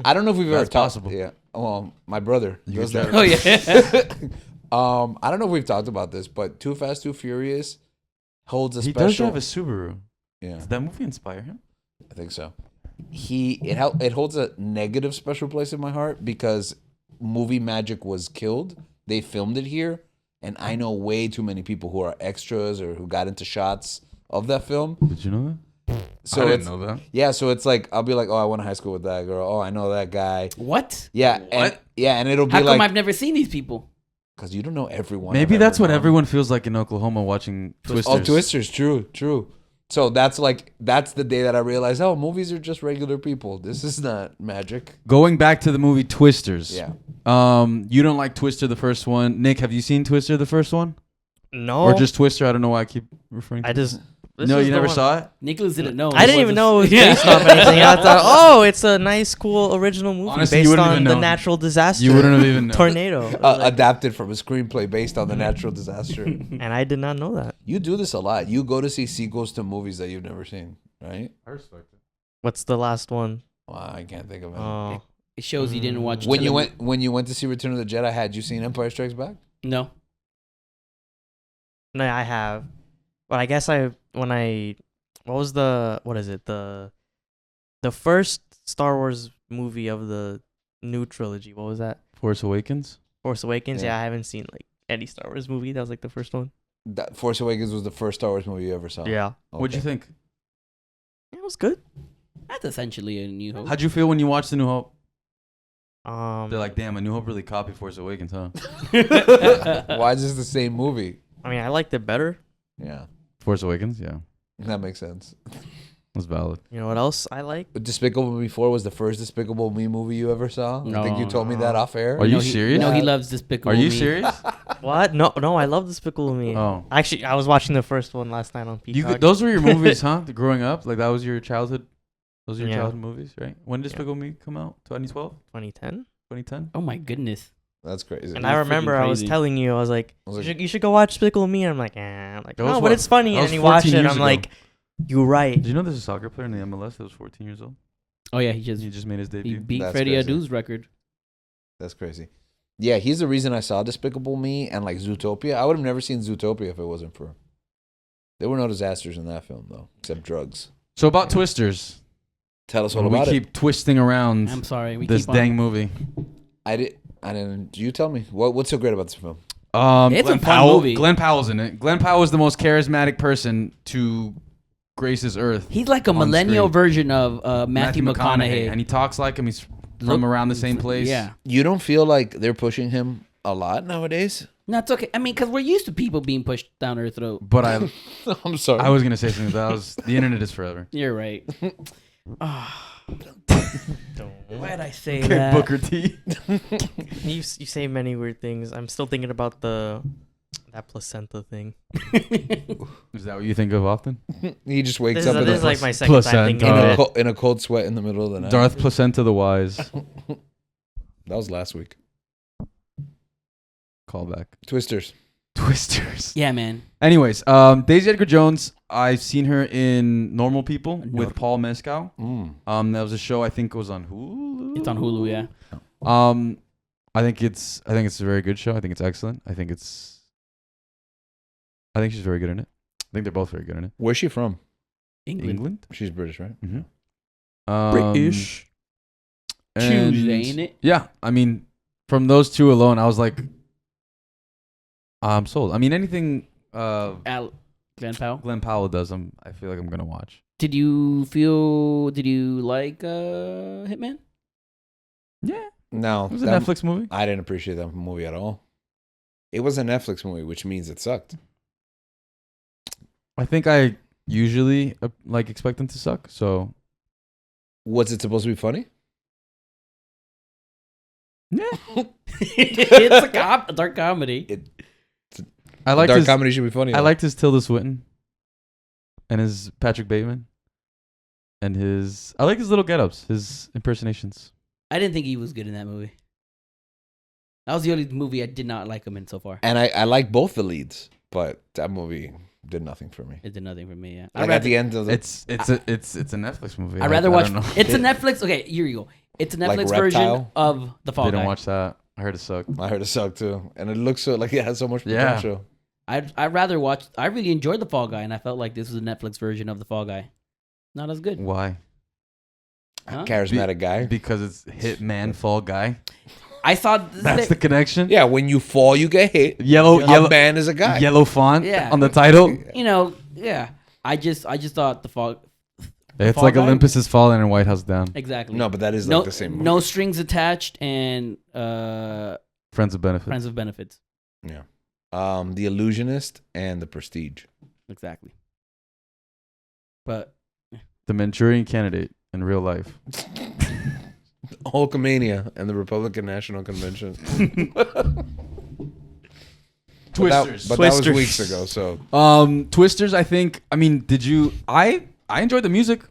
I don't know if we've ever That's talked. possible. Yeah. Well, my brother goes can there. Oh, yeah. I don't know if we've talked about this, but Too Fast, Too Furious holds a he special. does drive a Subaru. Yeah, Did that movie inspire him? I think so. It holds a negative special place in my heart because movie magic was killed. They filmed it here, and I know way too many people who are extras or who got into shots of that film. Did you know that? So I didn't it's know that. yeah. So it's like I'll be like, oh, I went to high school with that girl. Oh, I know that guy. What? Yeah. What? And it'll be How come like I've never seen these people? because you don't know everyone. Maybe I've that's ever what known. everyone feels like in Oklahoma watching Twisters. Oh, Twisters. True. So that's the day that I realized, oh, movies are just regular people. This is not magic. Going back to the movie Twisters. Yeah. You don't like Twister the first one. Nick, have you seen Twister the first one? No. Or just Twister? I don't know why I keep referring to I just. this No, is you the never one- saw it? Nicholas didn't know. I didn't even know it was based off anything. I thought, oh, it's a nice, cool original movie Honestly, you based wouldn't on even the know. natural disaster. You wouldn't have even known. tornado. I was like- Adapted from a screenplay based on the natural disaster. and I did not know that. You do this a lot. You go to see sequels to movies that you've never seen, right? I respect it. What's the last one? Well, I can't think of it. Oh, It shows you didn't watch. when you went to see Return of the Jedi, had you seen Empire Strikes Back? No. no, I have, but I guess what was the first Star Wars movie of the new trilogy? What was that? Force Awakens? Force Awakens. Yeah. Yeah, I haven't seen like any Star Wars movie. That was like the first one. That Force Awakens was the first Star Wars movie you ever saw. Yeah, What'd you Okay. think? it was good. That's essentially a New Hope. How'd you feel when you watched The New Hope? Um, They're like, damn, A New Hope really copied Force Awakens, huh? Why is this the same movie? I mean, I liked it better. Yeah, Force Awakens, yeah. that makes sense. That's valid. You know what else I like? But Despicable Me 4 was the first Despicable Me movie you ever saw? I think you No. told me that off air. Are you No, he- serious? No, he loves Despicable Are you Me. serious? What? No, I love Despicable Me. Oh. Actually, I was watching the first one last night on Peacock. Those were your movies, huh? Growing up? Like, that was your childhood? Those are your Yeah. childhood movies, right? When did Despicable Me come out? 2012? 2010. 2010? Oh my goodness. That's crazy. And That's I remember freaking I was crazy. telling you, I was like, I was like- you should go watch Despicable Me. And I'm like, I'm like, That was no, what- but it's funny. that And was then you watch 14 it, and years I'm ago. like, you're right. Did you know there's a soccer player in the MLS that was 14 years old? Oh yeah, He just made his he debut. beat That's Freddie crazy. Adu's record. That's crazy. Yeah, he's the reason I saw Despicable Me and like Zootopia. I would have never seen Zootopia if it wasn't for. There were no disasters in that film though, except drugs. So about Twisters. Tell us all When we about keep twisting around I'm sorry. We this keep dang on. movie. it. I didn't. You tell me. What's so great about this film? It's Glenn a fun Powell, movie. Glenn Powell's in it. Glenn Powell is the most charismatic person to grace this earth. He's like a on millennial screen. version of Matthew McConaughey. And he talks like him. He's from Look- around the same place. Yeah. You don't feel like they're pushing him a lot nowadays? No, it's okay. I mean, because we're used to people being pushed down our throat. But I I'm sorry. I was going to say something. That was the internet is forever. You're right. Why'd I say Okay, that? Booker T. You say many weird things. I'm still thinking about that placenta thing. Is that what you think of often? He just wakes This up is, in, this a, is like my second time thinking placenta. of it. in a cold sweat in the middle of the night. Darth Placenta the Wise. That was last week. Callback. Twisters. Twisters. Yeah, man. Anyways, Daisy Edgar Jones. I've seen her in Normal People with Paul Mescal. That was a show I think was on Hulu. It's on Hulu, yeah. I think it's a very good show. I think it's excellent. I think she's very good in it. I think they're both very good in it. Where's she from? England. She's British, right? Mm-hmm. British. Tuesday, ain't it? Yeah, I mean, from those two alone, I was like, I'm sold. I mean, anything Glenn Powell. Glenn Powell does, I feel like I'm gonna watch. Did you like Hitman? Yeah, No. it was a Netflix movie. I didn't appreciate that movie at all. It was a Netflix movie, which means it sucked. I think I usually like expect them to suck. So Was it supposed to be funny? yeah, It's a dark comedy. I like Dark his comedy should be funny. I though. liked his Tilda Swinton and his Patrick Bateman and I like his little get-ups, his impersonations. I didn't think he was good in that movie. That was the only movie I did not like him in so far. And I like both the leads, but that movie did nothing for me. It did nothing for me. Yeah, Like at the end of the It's a Netflix movie. I'd rather I watch. don't know. It's a Netflix. Okay, here you go. It's a Like Netflix version Reptile? of The Fall Guy. Didn't watch that. I heard it sucked. I heard it sucked too, and it looks so like it has so much Yeah. potential. I'd rather watch. I really enjoyed The Fall Guy, and I felt like this was a Netflix version of The Fall Guy. Not as good. Why? Huh? Charismatic guy. Because it's Hitman Fall Guy. I saw. That's the connection. Yeah, when you fall, you get hit. Yellow A man is a guy. yellow font Yeah. on the title. You know. Yeah. I just thought The Fall. It's Fall like Guy? Olympus Has Fallen and White House Down. Exactly. No, but that is no, like the same movie. no strings attached and Friends with Benefits. Friends with Benefits. Yeah. The Illusionist and The Prestige. Exactly. But The Manchurian Candidate in real life. Hulkamania and the Republican National Convention. Twisters. But that was Twisters. weeks ago, so. Twisters, I think. I mean, did you? I enjoyed the music.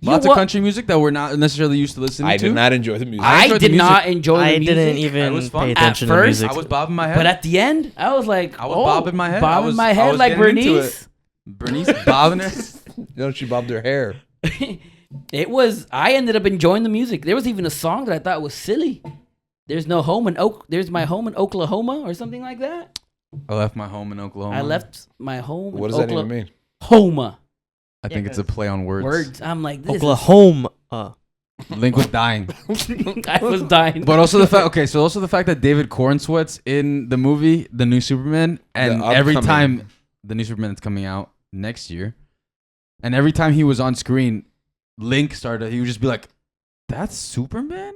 You Lots know of what? country music that we're not necessarily used to listening I to. did not enjoy the music. I I enjoyed the did music. not enjoy the I music. didn't It even was fun. pay At attention to first, music. I was bobbing my head. But at the end, I was like, I was bobbing my head. Bobbing my I head was like getting into Bernice. Bernice bobbing her. You know, she bobbed her hair. It was. I ended up enjoying the music. There was even a song that I thought was silly. There's no home in There's my home in Oklahoma or something like that. I left my home in Oklahoma. I left my home. What in does that even mean? Oklahoma. I think it's a play on words. Words. I'm like this. Oklahoma. Link with dying. I was dying. But also the fact. Okay, so also the fact that David Cornsweat's in the movie, The New Superman, and The every upcoming- time the New Superman is coming out next year, and every time he was on screen, Link started. He would just be like, "That's Superman."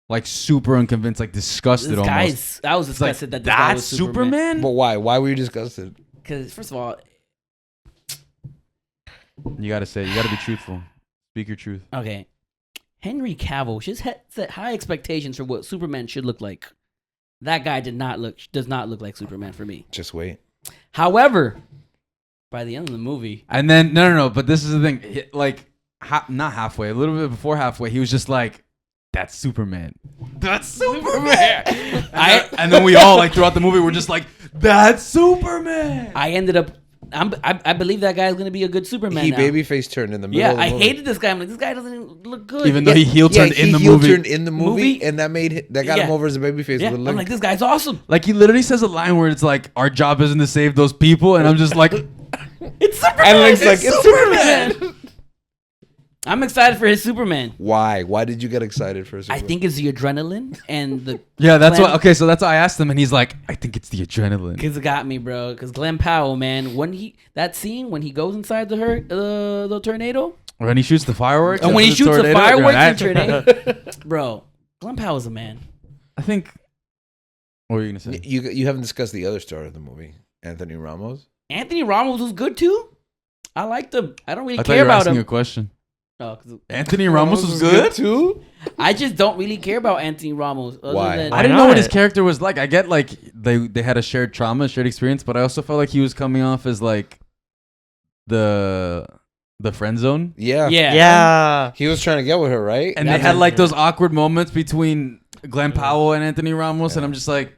Like super unconvinced, like disgusted This almost. guy's. I was It's like, disgusted that this guy was that's Superman. But why? Why were you disgusted? Because first of all, You gotta say, you gotta be truthful. Speak your truth. okay, Henry Cavill just set high expectations for what Superman should look like. That guy does not look like Superman for me. Just wait. However, by the end of the movie, And then no. But this is the thing. Like not halfway, a little bit before halfway, he was just like, "That's Superman. That's Superman." and then we all like throughout the movie were just like, "That's Superman." I ended up. I believe that guy's gonna be a good Superman. He now. babyface turned in the middle Yeah, of the I movie. hated this guy. I'm like, this guy doesn't even look good. Even though he heel turned in the heel movie. turned in the movie, Movie? and that got him Yeah. over as a babyface yeah, with I'm Link. like, this guy's awesome. Like he literally says a line where it's like, "Our job isn't to save those people," and I'm just like, It's Superman. And Link's like, it's Superman. I'm excited for his Superman. Why? Why did you get excited for I Superman? think it's the adrenaline and the "Yeah, that's Glenn- what." Okay, so that's why I asked him, and he's like, "I think it's the adrenaline." Cause it got me, bro. Cause Glenn Powell, man, that scene when he goes inside the tornado, When he shoots the fireworks, and when he after shoots the tornado, fireworks that- in tornado, bro, Glenn Powell's a man. I think. What were you gonna say? you haven't discussed the other star of the movie, Anthony Ramos. Anthony Ramos was good too. I liked him. I don't really I thought you care were about asking him. a question. Oh, 'cause Anthony Ramos was good. too. I just don't really care about Anthony Ramos. Other Why? Than, I didn't know what his not? character was like. I get like they had a shared trauma, shared experience, but I also felt like he was coming off as like the friend zone, yeah. Yeah. He was trying to get with her, right? and they had like those awkward moments between Glenn Powell and Anthony Ramos, and I'm just like,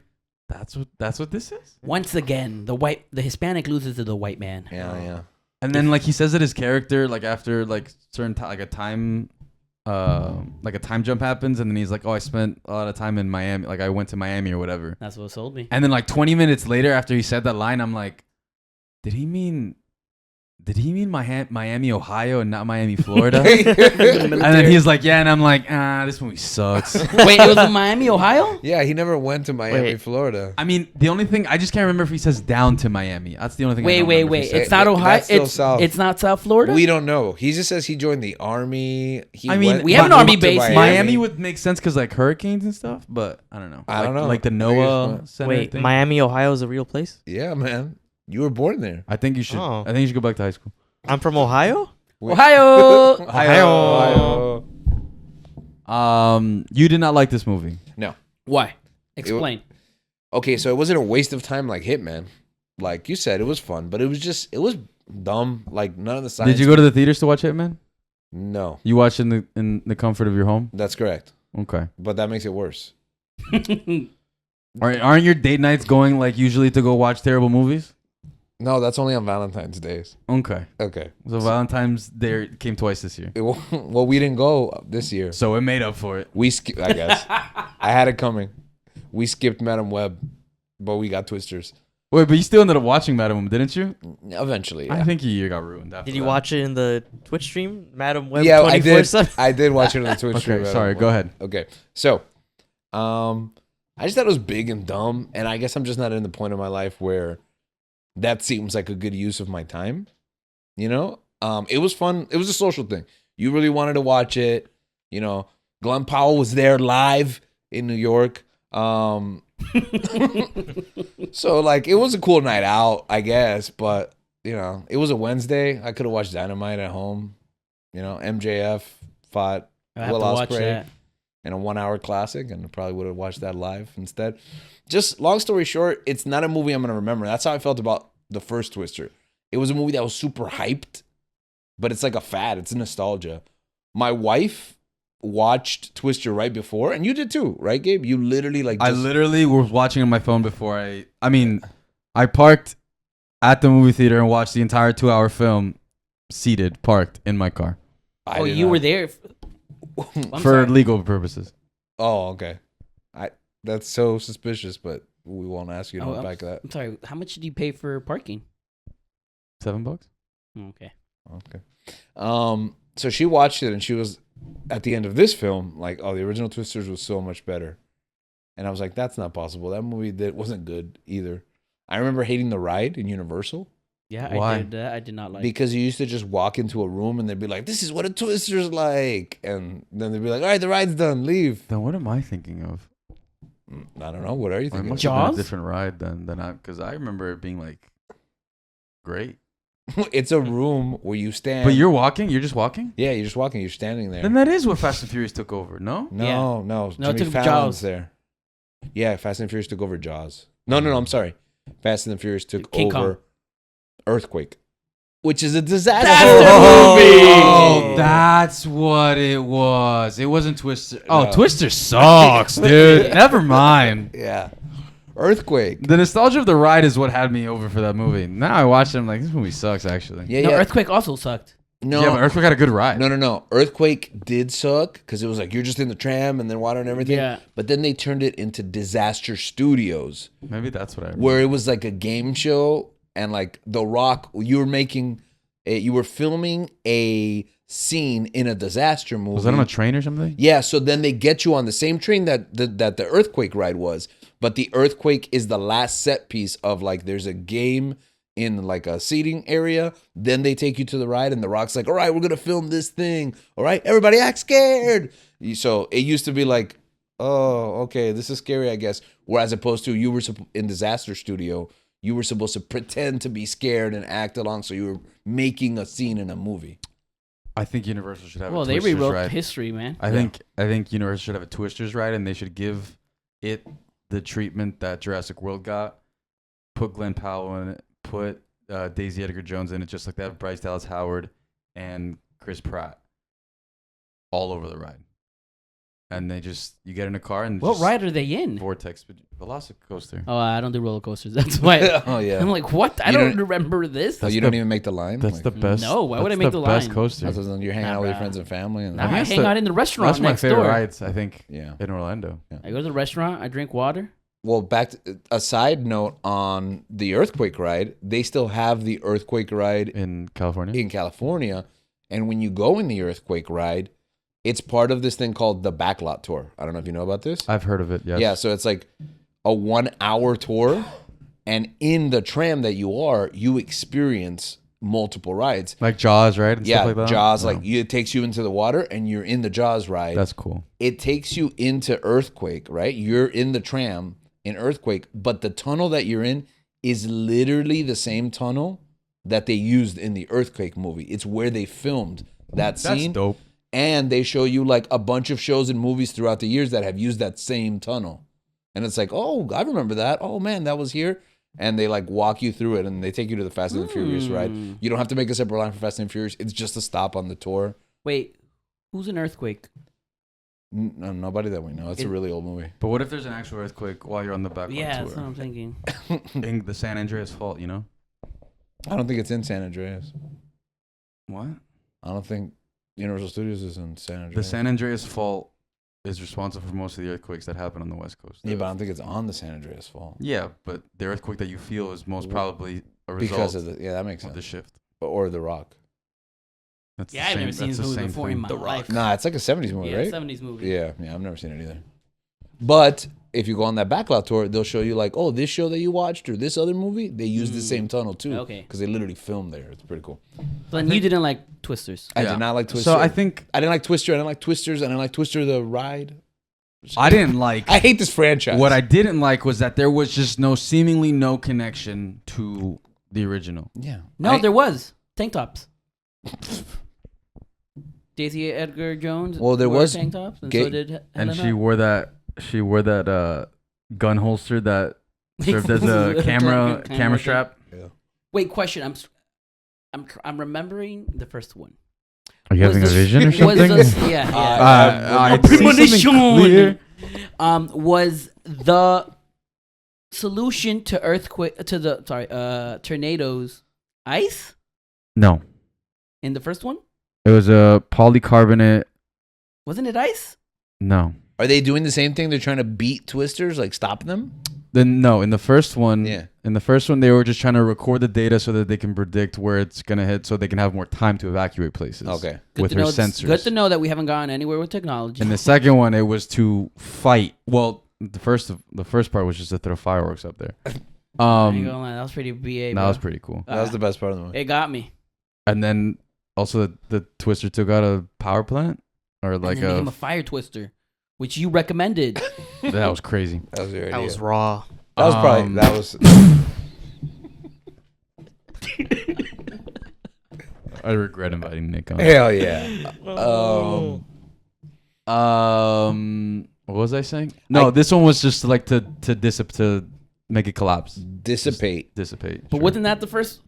that's what this is. Once again, the Hispanic loses to the white man. Yeah. And then like he says that his character like after like certain like a time jump happens, and then he's like, "Oh, I spent a lot of time in Miami. Like I went to Miami or whatever." That's what sold me. And then like 20 minutes later, after he said that line, I'm like, did he mean Miami, Ohio, and not Miami, Florida? And then he's like, yeah, and I'm like, this movie sucks. Wait, it was in Miami, Ohio? Yeah, he never went to Miami, Wait. Florida. I mean, the only thing I just can't remember if he says down to Miami. That's the only thing. I don't remember if he said. It's not Ohio. That's still It's South. It's not South Florida. We don't know. He just says he joined the army. we have an army to base here. Miami would make sense because like hurricanes and stuff, but I don't know. I don't know. Like the Maybe NOAA it's Center Wait, thing. Miami, Ohio is a real place? Yeah, man. You were born there. I think you should. Oh. I think you should go back to high school. I'm from Ohio? Ohio. Ohio. You did not like this movie. No. Why? Explain. Okay, so it wasn't a waste of time like Hitman. Like you said, it was fun, but it was dumb. Like none of the science. Did you go to the theaters to watch Hitman? No, You watched in the comfort of your home. that's correct. Okay. But that makes it worse. Aren't your date nights going like usually to go watch terrible movies? No, that's only on Valentine's days. Okay. Okay. So Valentine's Day came twice this year. Well, we didn't go this year. So it made up for it. I guess. I had it coming. We skipped Madam Web, but we got Twisters. Wait, but you still ended up watching Madam Web, didn't you? Eventually, yeah. I think your year got ruined after Did you that. watch it in the Twitch stream? Madam Web Yeah, I did. 24/7? I did watch it on the Twitch stream. Okay, sorry, go ahead. Okay, so, I just thought it was big and dumb, and I guess I'm just not in the point of my life where that seems like a good use of my time. You know, It was fun. It was a social thing. You really wanted to watch it. You know, Glenn Powell was there live in New York. So like it was a cool night out, I guess, but you know, it was a Wednesday. I could have watched Dynamite at home. You know, MJF fought I have Will to watch Ospreay that. in a 1 hour classic, and I probably would have watched that live instead. Just long story short, it's not a movie I'm gonna remember. That's how I felt about the first Twister. It was a movie that was super hyped, but it's like a fad. It's a nostalgia. My wife watched Twister right before, and you did too, right, Gabe? You literally like I literally was watching on my phone before I mean, I parked at the movie theater and watched the entire 2-hour film seated, parked in my car I Oh, did you not. were there. I'm for sorry. legal purposes. Oh, okay. That's so suspicious, but we won't ask you to Oh, unpack that. I'm sorry. How much did you pay for parking? $7? Okay. Okay. So she watched it and she was at the end of this film like, "Oh, the original Twisters was so much better." And I was like, "That's not possible. That movie wasn't good either." I remember hating the ride in Universal Yeah, Why? I did. I did not like. because you used to just walk into a room and they'd be like, "This is what a Twister's like," and then they'd be like, "All right, the ride's done. Leave." Then what am I thinking of? I don't know. What are you Or it thinking? must have been Jaws? a different ride than I, because I remember it being like great. It's a room where you stand. But you're walking. You're just walking. yeah, you're just walking. You're standing there. Then that is what Fast and Furious took over. No. No, no. No, it Jimmy took Fallon's Jaws. there. Yeah, Fast and Furious took over Jaws. No, I'm sorry. Fast and Furious took King over Kong. Earthquake, which is a disaster Oh, movie. that's what it was. It wasn't Twister. Oh, No. Twister sucks, dude. Never mind. Yeah, Earthquake. The nostalgia of the ride is what had me over for that movie. Now I watched it, I'm like, this movie sucks, actually. Yeah, no, yeah. Earthquake also sucked. No, Yeah, but Earthquake had a good ride. no. Earthquake did suck because it was like you're just in the tram and then water and everything. Yeah. But then they turned it into Disaster Studios, Maybe that's what I remember. where it was like a game show and like The Rock. You were filming a scene in a disaster movie. Was that on a train or something? Yeah, so then they get you on the same train that the Earthquake ride was, but the Earthquake is the last set piece of like there's a game in like a seating area. Then they take you to the ride, and The Rock's like, "All right, we're gonna film this thing. All right, everybody act scared." So it used to be like, "Oh, okay, this is scary, I guess." Whereas opposed to you were in Disaster Studio, you were supposed to pretend to be scared and act along, so you were making a scene in a movie. I think Universal should have Well, a they Twisters rewrote ride. history, man. I think Universal should have a Twisters ride, and they should give it the treatment that Jurassic World got. Put Glenn Powell in it. Put Daisy Edgar Jones in it, just like that. Bryce Dallas Howard and Chris Pratt all over the ride, and you get in a car and What just ride are they in? Vortex Velocicoaster. Oh, I don't do roller coasters. That's why. Oh yeah. I'm like, what? I You don't don't- remember this. Oh, you don't even make the line. That's Like, the best. No, why would that's I make the best line? coaster? that's when you're hanging Nah, out with your bruh. friends and family. And Nah, I that's hang the- out in the restaurant That's my next favorite door. rides. I think yeah. in Orlando. I go to the restaurant. I drink water. Well, back to a side note on the Earthquake ride, they still have the Earthquake ride In California. in California, and when you go in the Earthquake ride, it's part of this thing called the Backlot Tour. I don't know if you know about this. I've heard of it. Yes. Yeah, so it's like a 1 hour tour, and in the tram that you experience multiple rides. Like Jaws, right? And Yeah, stuff like that? Jaws, No. it takes you into the water, and you're in the Jaws ride. That's cool. It takes you into Earthquake, right? You're in the tram in Earthquake, but the tunnel that you're in is literally the same tunnel that they used in the Earthquake movie. It's where they filmed that scene. That's dope. And they show you like a bunch of shows and movies throughout the years that have used that same tunnel. And it's like, oh, I remember that. Oh man, that was here. And they like walk you through it and they take you to the Fast and the Furious ride. You don't have to make a separate line for Fast and Furious. It's just a stop on the tour. Wait, who's an earthquake? No, nobody that we know. It's a really old movie. But what if there's an actual earthquake while you're on the back Yeah, that's what tour? I'm thinking. In the San Andreas Fault, you know? I don't think it's in San Andreas. What? I don't think Universal Studios is in San Andreas. The San Andreas Fault is responsible for most of the earthquakes that happen on the West Coast. Yeah, but I don't think it's on the San Andreas Fault. Yeah, but the earthquake that you feel is most probably a result Because of that makes of the sense. shift. Or The Rock. That's Yeah, the I've same, never seen that's this the movie same before thing. in my life. Nah, it's like a 70s movie, Yeah, right? 70s movie. Yeah, I've never seen it either. But if you go on that backlot tour, they'll show you like, oh, this show that you watched or this other movie, they use the same tunnel too. Okay. Because they literally filmed there. It's pretty cool. So then you didn't like Twisters. I did not like Twister. So I think I didn't like Twister. I didn't like Twisters. I didn't like Twister the ride. I didn't like. I hate this franchise. What I didn't like was that there was just seemingly no connection to the original. Yeah. No, there was tank tops. Daisy Edgar Jones. Well, there wore was tank tops, and Ga- so did And Helena. she wore that. She wore that gun holster that served as a camera strap. Wait, question. I'm remembering the first one. Are you Was having a this- vision or was something? this- yeah. I see something clear. Was the solution to tornadoes ice No, in the first one? it was a polycarbonate. Wasn't it ice? No. Are they doing the same thing? They're trying to beat Twisters, like stop them? Then no, in the first one, Yeah. in the first one, they were just trying to record the data so that they can predict where it's gonna hit, so they can have more time to evacuate places. Okay. with her Good sensors. to know that we haven't gone anywhere with technology. In the second one, it was to fight. Well, the first part was just to throw fireworks up there. I ain't gonna lie, that was pretty BA. That bro. was pretty cool. That was the best part of the movie. It got me. And then also the Twister took out a power plant, or like And then became a fire twister, which you recommended. that was crazy. That was your idea. That was raw. That was probably that was. I regret inviting Nick on. Hell yeah. What was I saying? No, this one was just like to make it collapse, Dissipate. dissipate. But sure. wasn't that the first?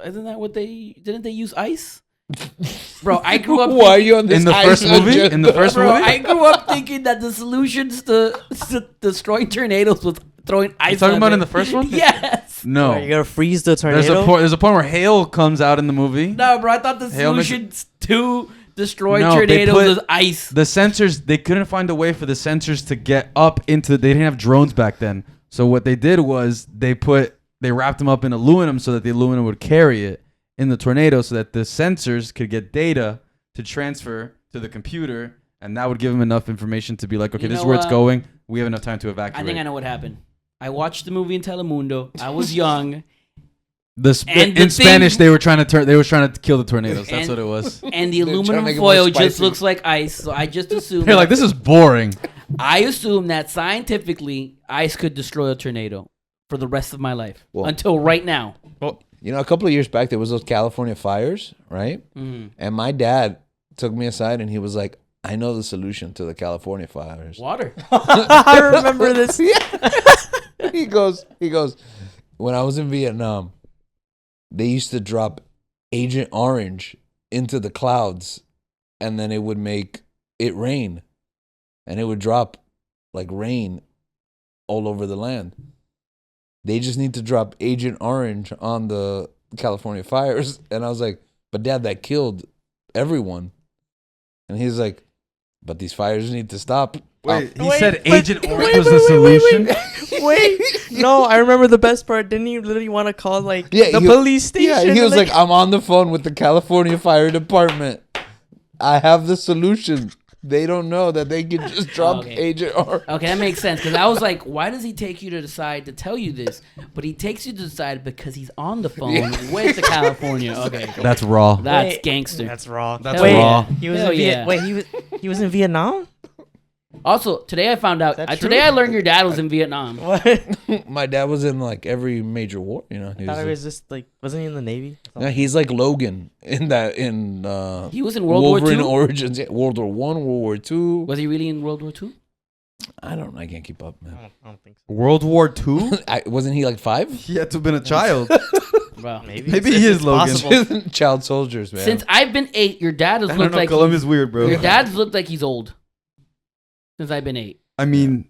Isn't that what didn't they use ice? Bro, I grew up. Why are you on this in the ice first movie? agenda? In the first Bro, movie? I grew up thinking that the solutions to destroying tornadoes was throwing ice. You talking on about it. in the first one? Yes. No. You gotta freeze the tornado. There's a point where hail comes out in the movie. No, bro. I thought the Hail makes- solutions to destroy No, they tornadoes put- was ice. The sensors, they couldn't find a way for the sensors to get up into. They didn't have drones back then. So what they did was they wrapped them up in aluminum so that the aluminum would carry it in the tornado, so that the sensors could get data to transfer to the computer, and that would give them enough information to be like, okay, You this is know where it's what? going. We have enough time to I evacuate. think I know what happened. I watched the movie in Telemundo. I was young. And And the in Spanish, thing- they were trying to kill the tornadoes. That's And- what it was. And the They're trying to aluminum make it more foil just spicy. looks like ice, so I just assumed. They're like, this is boring. I assumed that scientifically, ice could destroy a tornado for the rest of my life Well- until right now. You know, a couple of years back, there was those California fires, right? Mhm. And my dad took me aside and he was like, I know the solution to the California fires. Water. I remember this. he goes, when I was in Vietnam, they used to drop Agent Orange into the clouds and then it would make it rain. And it would drop like rain all over the land. They just need to drop Agent Orange on the California fires. And I was like, but Dad, that killed everyone. And he's like, but these fires need to stop. He said Agent Orange was the solution. Wait, no, I remember the best part. Didn't he literally want to call like the he- police station? Yeah, he was like, I'm on the phone with the California Fire Department. I have the solution. They don't know that they can just drop Okay. Agent Orange. Okay, that makes sense. Because I was like, why does he take you to the side to tell you this? But he takes you to the side because he's on the phone with the California. Okay, cool. That's raw. That's Wait, gangster. That's raw. That's Wait, raw. He was Hell in yeah. Wait, he was in Vietnam. Also, today I found out. That Today true? I learned your dad was in Vietnam. What? I My dad was in like every major war, you know. He thought it was was just like, wasn't he in the Navy? no, he's like Logan in He was in World War Wolverine II. Origins. Yeah, World War One, World War Two. Was he really in World War II? I can't keep up, I man. don't think so. World War II? Wasn't he like 5? He had to have been a child. Bro. Maybe. Maybe It's- he is it's Logan. possible. Child soldiers, man. Since I've been 8, your dad has I don't looked know. like Columbia's weird, bro. your dad's looked like he's old. Since I've been 8. I mean,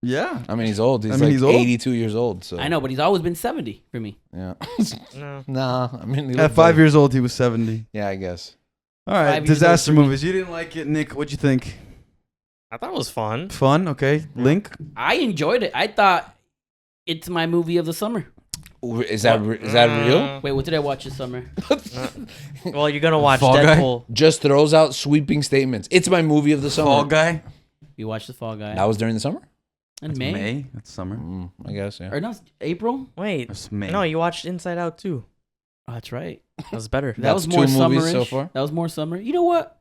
yeah. I mean, he's old. He's I mean, like he's old. 82 years old. So I know, but he's always been 70 for me. Yeah. No. Nah, I mean, he At looked 5 like- years old, he was 70. Yeah, I guess. All right, 5 years disaster old for me. movies. You didn't like it, Nick. What'd you think? I thought it was fun. Fun, okay. Link. I enjoyed it. I thought it's my movie of the summer. Is that real? Wait, what did I watch this summer? Well, you're gonna watch Fall Guy? Deadpool. Just throws out sweeping statements. It's my movie of the summer. Fall Guy. We watched The Fall Guy. That was during the summer. In That's May? May. That's summer. I guess, yeah. Or no, April? Wait, That's May. no, you watched Inside Out too. Oh, that's right. That was better. That That's was more 2 movies summerish. so far? That was more summer. You know what?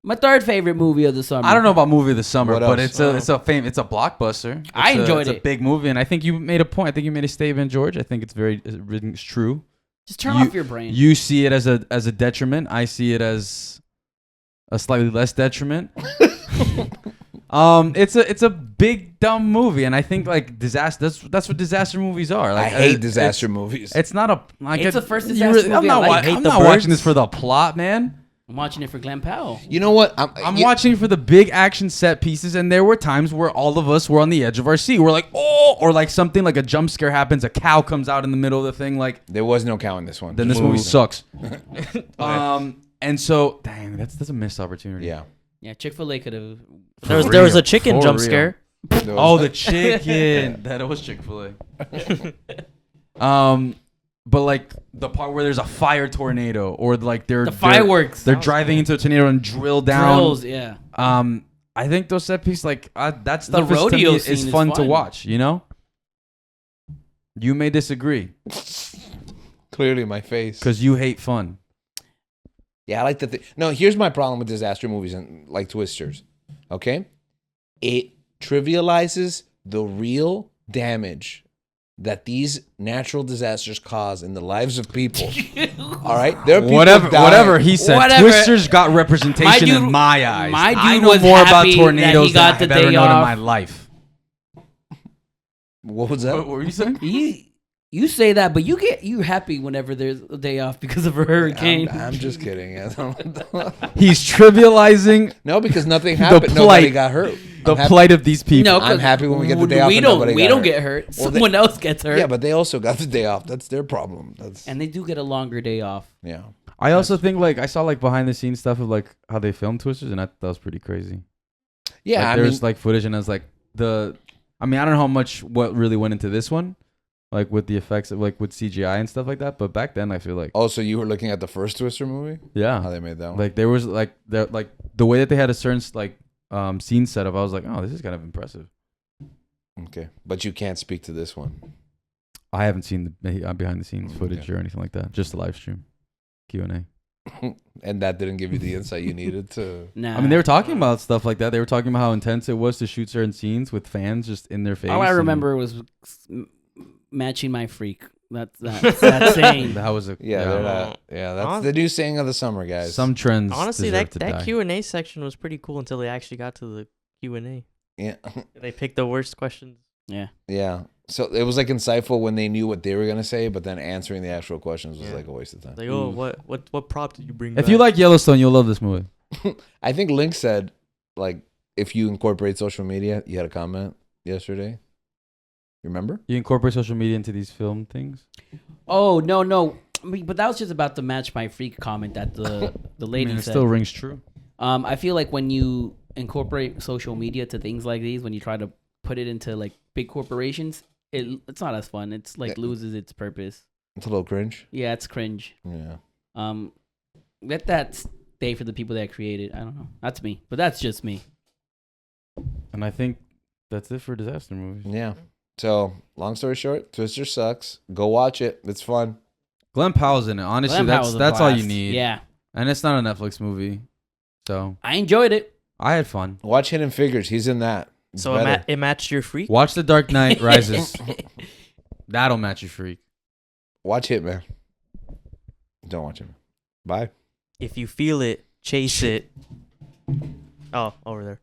My third favorite movie of the summer. I don't know about movie of the summer, What but else? it's a blockbuster. I enjoyed It's it. a big movie, and I think you made a point. I think you made a statement, George. I think it's true. Just turn off your brain. You see it as a detriment. I see it as a slightly less detriment. It's a big dumb movie, and I think like disaster. That's what disaster movies are. Like, I hate disaster movies. It's not a like It's a the first you disaster movie I'm I not, like. I'm Hate the not watching birds. this for the plot, man. I'm watching it for Glenn Powell. You know what? I'm watching for the big action set pieces, and there were times where all of us were on the edge of our seat. We're like, oh, or like something like a jump scare happens, a cow comes out in the middle of the thing, like There was no cow in this one. then this Just movie losing. sucks. And so, dang, that's a missed opportunity. Yeah. Yeah, Chick-fil-A could have. There was a chicken For jump real. scare. There was- Oh, the chicken. That was Chick-fil-A. But like the part where there's a fire tornado, or like The fireworks. they're driving into a tornado and drill down. Drills, yeah. I think those set pieces, like that stuff The is, to rodeo me, scene is is fun to fun. watch. You know. You may disagree Clearly my face. because you hate fun. Yeah, I like the No, here's my problem with disaster movies and like Twisters. Okay? It trivializes the real damage that these natural disasters cause in the lives of people. All right? There are people dying. Whatever he said. Whatever. Twisters got representation My dude- in my eyes. my I dude know was more about happy that tornadoes he got than the I've ever day known in off. my life. What was that? What were you saying? You say that, but you happy whenever there's a day off because of a hurricane. I'm just kidding. He's trivializing No, because nothing happened. plight. Nobody got hurt. the I'm happy- plight of these people. No, I'm 'cause happy when we get the day off We and don't. nobody We got don't hurt. get hurt. Well, Someone else gets hurt. Yeah, but they also got the day off. That's their problem. That's and they do get a longer day off. yeah. I also think like I saw like behind the scenes stuff of like how they filmed Twisters, and that was pretty crazy. Yeah, like, I there's mean, like footage, and I was like I mean, I don't know how much what really went into this one, like with the effects of like with CGI and stuff like that. But back then, I feel like also you were looking at the first Twister movie? How yeah, they made that one? like there was like the way that they had a certain like scene set up. I was like, oh, this is kind of impressive. Okay, but you can't speak to this one. I haven't seen the behind the scenes footage Okay. or anything like that. Just the live stream, Q&A. And that didn't give you the insight you needed to. Nah. I mean, they were talking about stuff like that. They were talking about how intense it was to shoot certain scenes with fans just in their face. All I and remember was matching my freak. That's saying. that was a Yeah, they're not, yeah, that's the new saying of the summer, guys. some trends. Honestly, deserve that to die. Q&A section was pretty cool until they actually got to the Q&A. Yeah, They picked the worst questions. Yeah. yeah. So it was like insightful when they knew what they were gonna say, but then answering the actual questions was Yeah. like a waste of time. Like, oh, what prop did you bring? If you back? like Yellowstone, you'll love this movie. I think Link said, like, if you incorporate social media, you had a comment yesterday. You remember? You incorporate social media into these film things. Oh no. I mean, but that was just about the match my freak comment that the I lady mean, it said. still rings true. I feel like when you incorporate social media to things like these, when you try to put it into like big corporations, it's not as fun. It's like loses its purpose. It's a little cringe. Yeah, it's cringe. Yeah. Let that stay for the people that create it. I don't know. That's me, but that's just me. And I think that's it for disaster movies. Yeah. So, long story short, Twister sucks. Go watch it. It's fun. Glenn Powell's in it. Honestly, Glenn Powell's a that's all you blast. need. Yeah, And it's not a Netflix movie, so I enjoyed it. I had fun. Watch Hidden Figures. He's in that. It's So better. it matched your freak. Watch The Dark Knight Rises. That'll match your freak. Watch Hitman. Don't watch Hitman. Bye. If you feel it, chase it. Oh, over there.